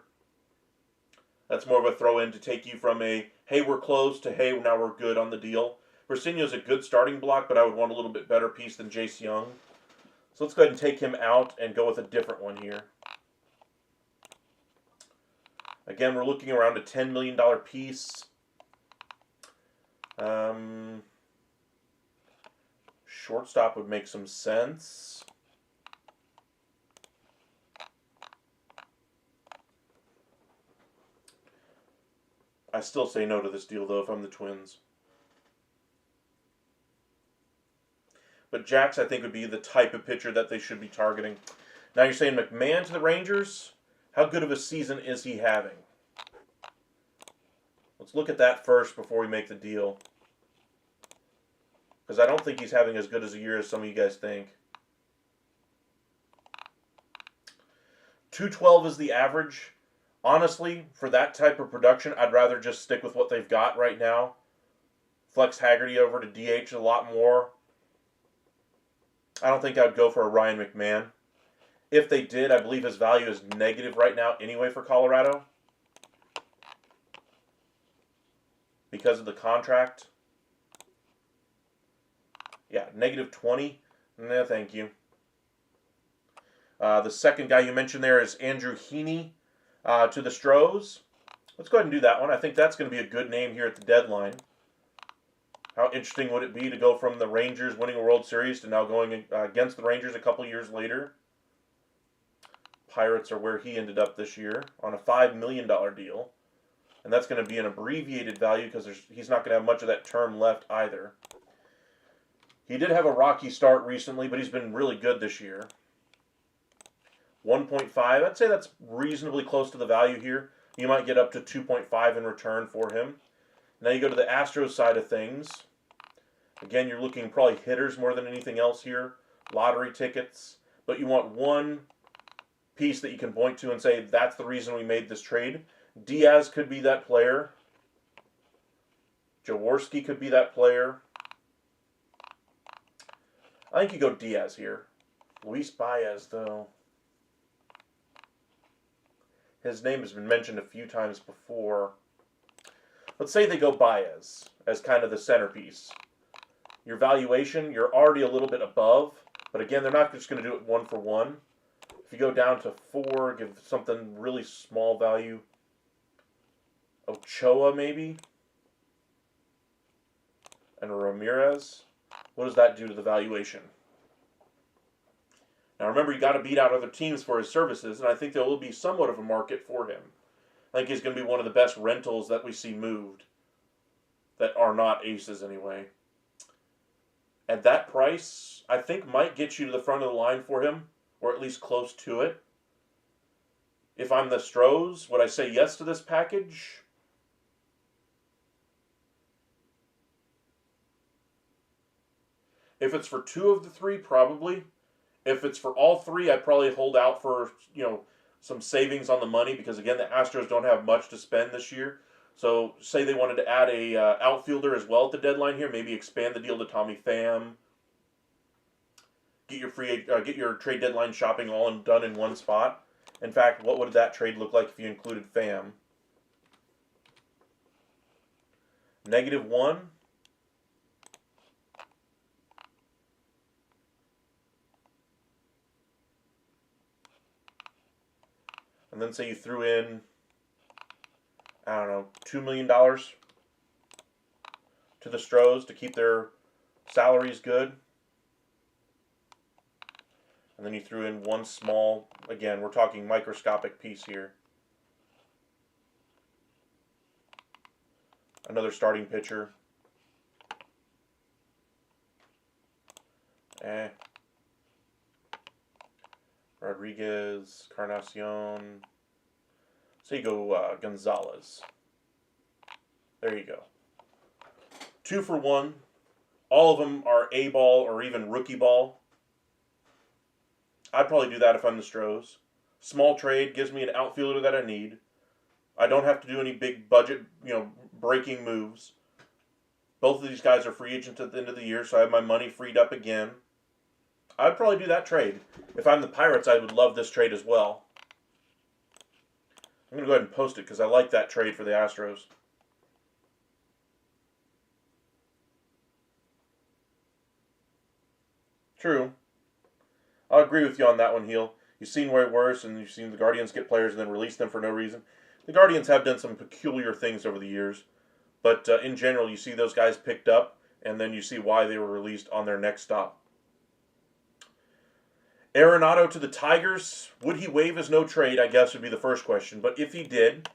That's more of a throw-in to take you from a, hey, we're close, to, hey, now we're good on the deal. Bersinio's a good starting block, but I would want a little bit better piece than Jace Young. So let's go ahead and take him out and go with a different one here. Again, we're looking around a $10 million piece. Shortstop would make some sense. I still say no to this deal, though, if I'm the Twins. But Jax, I think, would be the type of pitcher that they should be targeting. Now you're saying McMahon to the Rangers? How good of a season is he having? Let's look at that first before we make the deal. Because I don't think he's having as good as a year as some of you guys think. 212 is the average. Honestly, for that type of production, I'd rather just stick with what they've got right now. Flex Haggerty over to DH a lot more. I don't think I'd go for a Ryan McMahon. If they did, I believe his value is negative right now anyway for Colorado. Because of the contract. Yeah, negative 20. No, thank you. The second guy you mentioned there is Andrew Heaney to the Stros. Let's go ahead and do that one. I think that's going to be a good name here at the deadline. How interesting would it be to go from the Rangers winning a World Series to now going against the Rangers a couple years later? Pirates are where he ended up this year on a $5 million deal. And that's going to be an abbreviated value because he's not going to have much of that term left either. He did have a rocky start recently, but he's been really good this year. 1.5, I'd say that's reasonably close to the value here. You might get up to 2.5 in return for him. Now you go to the Astros side of things. Again, you're looking probably hitters more than anything else here. Lottery tickets. But you want one piece that you can point to and say, that's the reason we made this trade. Diaz could be that player. Jaworski could be that player. I think you go Diaz here. Luis Baez, though. His name has been mentioned a few times before. Let's say they go Baez as kind of the centerpiece. Your valuation, you're already a little bit above. But again, they're not just going to do it one for one. If you go down to 4, give something really small value. Ochoa, maybe? And Ramirez. What does that do to the valuation? Now remember, you got to beat out other teams for his services, and I think there will be somewhat of a market for him. I think he's going to be one of the best rentals that we see moved. That are not aces anyway. At that price, I think might get you to the front of the line for him, or at least close to it. If I'm the Stros, would I say yes to this package? If it's for 2 of the 3, probably. If it's for all 3, I'd probably hold out for, some savings on the money because, again, the Astros don't have much to spend this year. So, say they wanted to add a outfielder as well at the deadline here, maybe expand the deal to Tommy Pham. Get your trade deadline shopping all done in one spot. In fact, what would that trade look like if you included Pham? -1. And then say you threw in, I don't know, $2 million to the Stros to keep their salaries good. And then you threw in one small, again, we're talking microscopic piece here. Another starting pitcher. Rodriguez, Carnacion. So you go Gonzalez. There you go. 2 for 1. All of them are A-ball or even rookie ball. I'd probably do that if I'm the Stros. Small trade gives me an outfielder that I need. I don't have to do any big budget, breaking moves. Both of these guys are free agents at the end of the year, so I have my money freed up again. I'd probably do that trade. If I'm the Pirates, I would love this trade as well. I'm going to go ahead and post it because I like that trade for the Astros. True. I'll agree with you on that one, Heel. You've seen way worse, and you've seen the Guardians get players and then release them for no reason. The Guardians have done some peculiar things over the years, but in general, you see those guys picked up, and then you see why they were released on their next stop. Arenado to the Tigers. Would he waive his no trade, I guess, would be the first question. But if he did,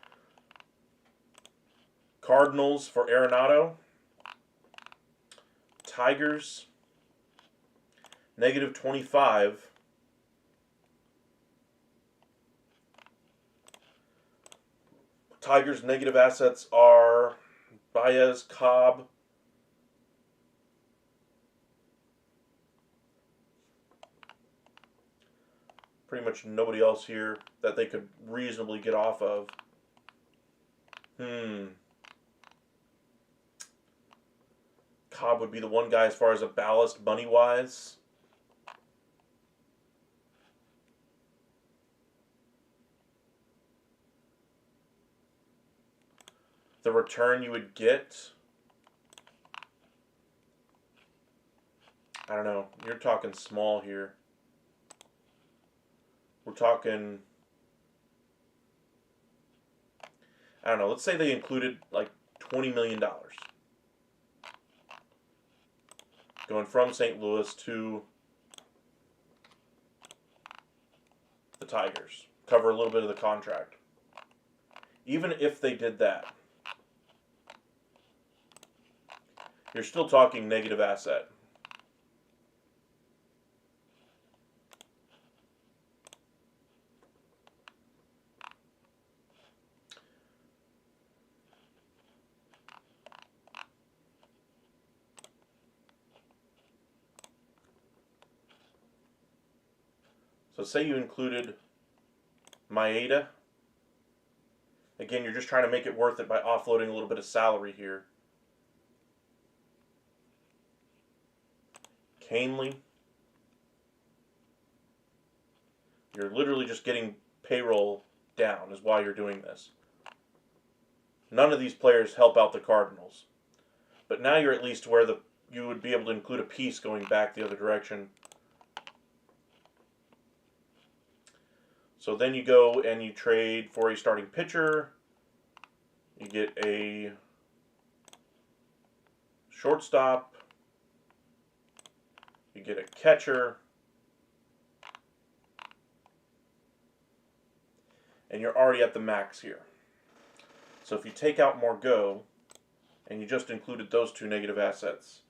Cardinals for Arenado. Tigers, -25. Tigers' negative assets are Baez, Cobb, pretty much nobody else here that they could reasonably get off of. Cobb would be the one guy as far as a ballast money-wise. The return you would get, I don't know, you're talking small here. We're talking, I don't know, let's say they included like $20 million. Going from St. Louis to the Tigers. Cover a little bit of the contract. Even if they did that, you're still talking negative asset. So say you included Maeda. Again, you're just trying to make it worth it by offloading a little bit of salary here. Canely. You're literally just getting payroll down is why you're doing this. None of these players help out the Cardinals. But now you're at least where you would be able to include a piece going back the other direction. So then you go and you trade for a starting pitcher. You get a shortstop. You get a catcher. And you're already at the max here. So if you take out Margot and you just included those two negative assets,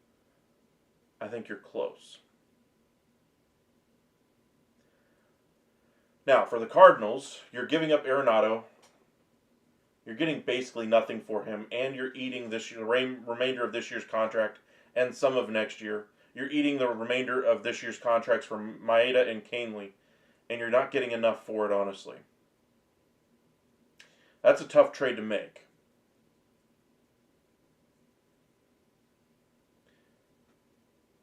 I think you're close. Now, for the Cardinals, you're giving up Arenado. You're getting basically nothing for him, and you're eating the remainder of this year's contract and some of next year. You're eating the remainder of this year's contracts from Maeda and Canely, and you're not getting enough for it, honestly. That's a tough trade to make.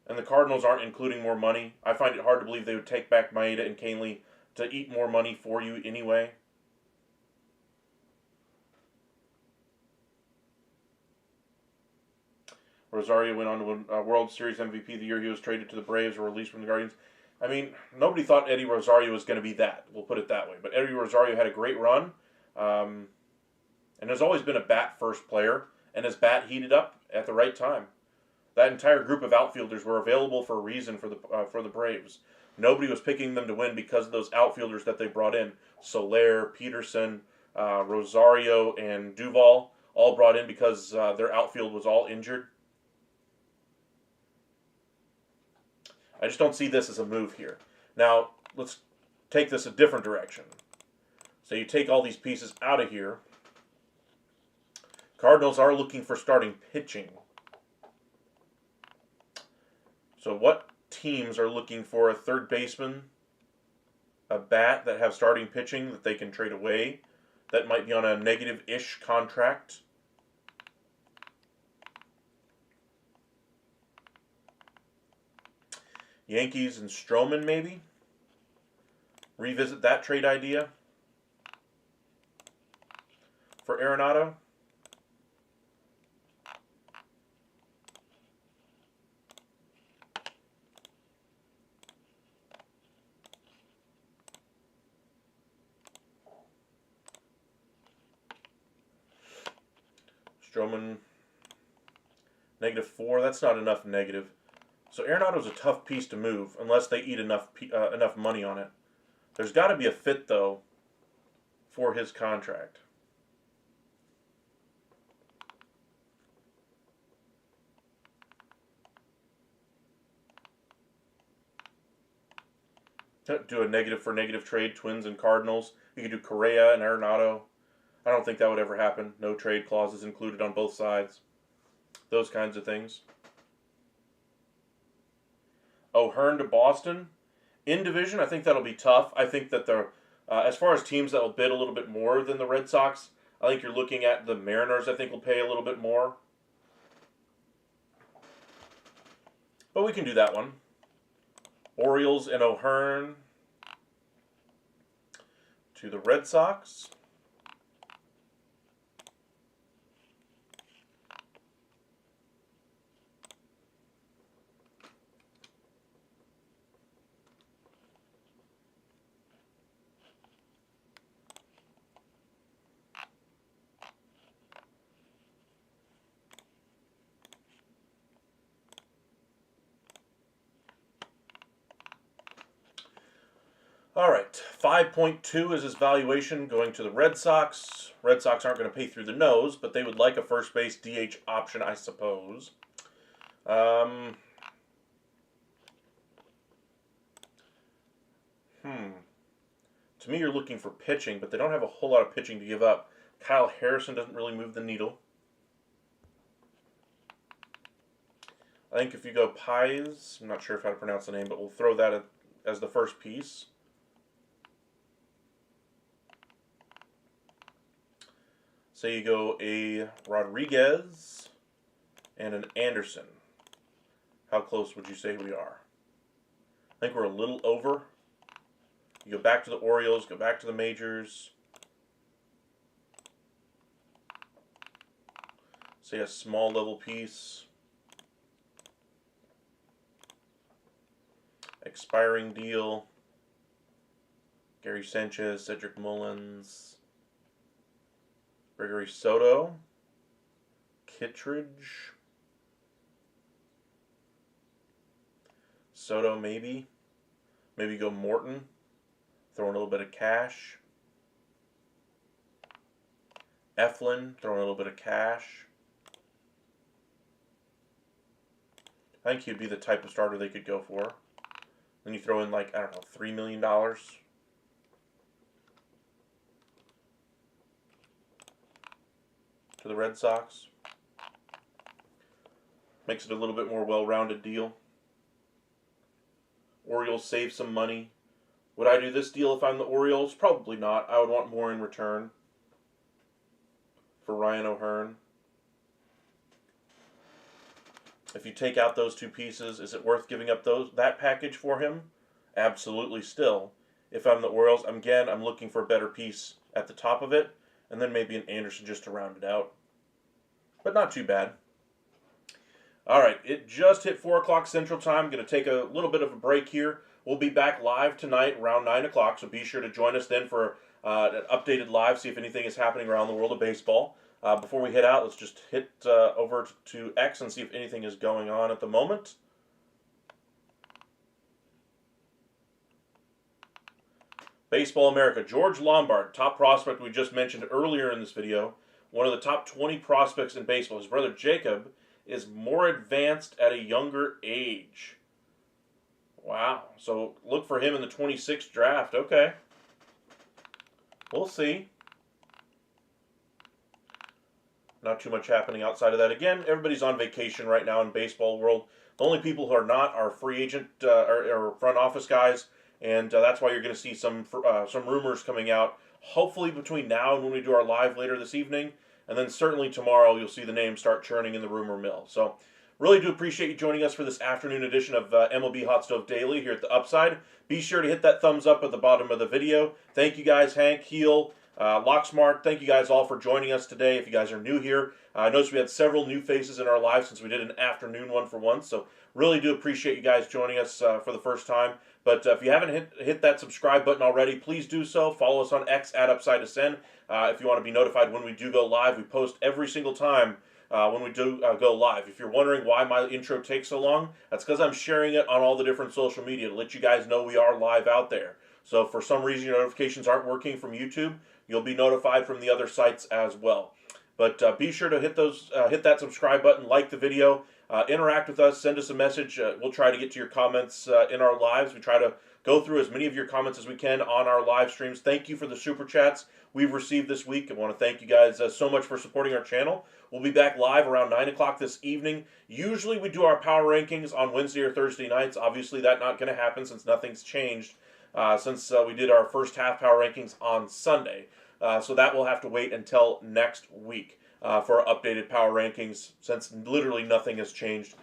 And the Cardinals aren't including more money. I find it hard to believe they would take back Maeda and Canely to eat more money for you anyway. Rosario went on to win World Series MVP the year he was traded to the Braves or released from the Guardians. I mean, nobody thought Eddie Rosario was going to be that. We'll put it that way. But Eddie Rosario had a great run. And has always been a bat-first player. And his bat heated up at the right time. That entire group of outfielders were available for a reason for the Braves. Nobody was picking them to win because of those outfielders that they brought in. Soler, Peterson, Rosario, and Duvall all brought in because their outfield was all injured. I just don't see this as a move here. Now, let's take this a different direction. So you take all these pieces out of here. Cardinals are looking for starting pitching. So what teams are looking for a third baseman, a bat that have starting pitching that they can trade away, that might be on a negative-ish contract? Yankees and Stroman, maybe? Revisit that trade idea for Arenado. Stroman, -4. That's not enough negative. So Arenado's a tough piece to move unless they eat enough money on it. There's got to be a fit, though, for his contract. Do a negative for negative trade, Twins and Cardinals. You could do Correa and Arenado. I don't think that would ever happen. No trade clauses included on both sides. Those kinds of things. O'Hearn to Boston. In division, I think that'll be tough. I think that as far as teams that will bid a little bit more than the Red Sox, I think you're looking at the Mariners. I think will pay a little bit more. But we can do that one. Orioles and O'Hearn to the Red Sox. All right, 5.2 is his valuation going to the Red Sox. Red Sox aren't going to pay through the nose, but they would like a first base DH option, I suppose. To me, you're looking for pitching, but they don't have a whole lot of pitching to give up. Kyle Harrison doesn't really move the needle. I think if you go Pies, I'm not sure how to pronounce the name, but we'll throw that as the first piece. Say you go a Rodriguez and an Anderson. How close would you say we are? I think we're a little over. You go back to the Orioles, go back to the majors. Say a small level piece. Expiring deal. Gary Sanchez, Cedric Mullins. Gregory Soto, Kittredge, Soto maybe go Morton, throw in a little bit of cash, Eflin, throw in a little bit of cash. I think he'd be the type of starter they could go for. Then you throw in like, I don't know, $3 million. To the Red Sox. Makes it a little bit more well-rounded deal. Orioles save some money. Would I do this deal if I'm the Orioles? Probably not. I would want more in return for Ryan O'Hearn. If you take out those two pieces, is it worth giving up that package for him? Absolutely still. If I'm the Orioles, again, I'm looking for a better piece at the top of it. And then maybe an Anderson just to round it out. But not too bad. All right, it just hit 4 o'clock Central Time. I'm going to take a little bit of a break here. We'll be back live tonight around 9 o'clock, so be sure to join us then for an updated live, see if anything is happening around the world of baseball. Before we head out, let's just hit over to X and see if anything is going on at the moment. Baseball America, George Lombard, top prospect we just mentioned earlier in this video, one of the top 20 prospects in baseball. His brother Jacob is more advanced at a younger age. Wow. So look for him in the 26th draft. Okay. We'll see. Not too much happening outside of that. Again, everybody's on vacation right now in baseball world. The only people who are not are free agent or front office guys. And that's why you're going to see some rumors coming out, hopefully between now and when we do our live later this evening. And then certainly tomorrow you'll see the names start churning in the rumor mill. So really do appreciate you joining us for this afternoon edition of MLB Hot Stove Daily here at the Upside. Be sure to hit that thumbs up at the bottom of the video. Thank you guys, Hank, Heel, Locksmart. Thank you guys all for joining us today. If you guys are new here, I noticed we had several new faces in our live since we did an afternoon one for once. So really do appreciate you guys joining us for the first time. But if you haven't hit that subscribe button already, please do so. Follow us on X at UpsideAscend. If you want to be notified when we do go live, we post every single time when we do go live. If you're wondering why my intro takes so long, that's because I'm sharing it on all the different social media to let you guys know we are live out there. So if for some reason your notifications aren't working from YouTube, you'll be notified from the other sites as well. But be sure to hit that subscribe button, like the video, interact with us, send us a message. We'll try to get to your comments in our lives. We try to go through as many of your comments as we can on our live streams. Thank you for the super chats we've received this week. I want to thank you guys so much for supporting our channel. We'll be back live around 9 o'clock this evening. Usually we do our power rankings on Wednesday or Thursday nights. Obviously that's not going to happen since nothing's changed since we did our first half power rankings on Sunday. So that will have to wait until next week for our updated power rankings, since literally nothing has changed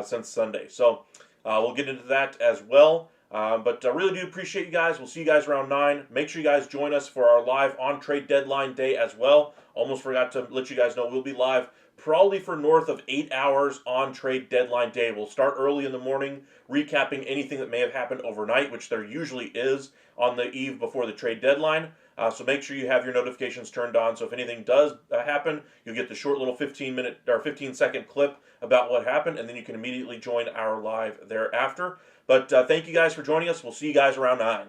since Sunday. So we'll get into that as well. But I really do appreciate you guys. We'll see you guys around 9. Make sure you guys join us for our live on-trade deadline day as well. Almost forgot to let you guys know we'll be live probably for north of 8 hours on trade deadline day. We'll start early in the morning, recapping anything that may have happened overnight, which there usually is on the eve before the trade deadline. So make sure you have your notifications turned on. So if anything does happen, you'll get the short little 15-minute or 15-second clip about what happened, and then you can immediately join our live thereafter. But thank you guys for joining us. We'll see you guys around 9.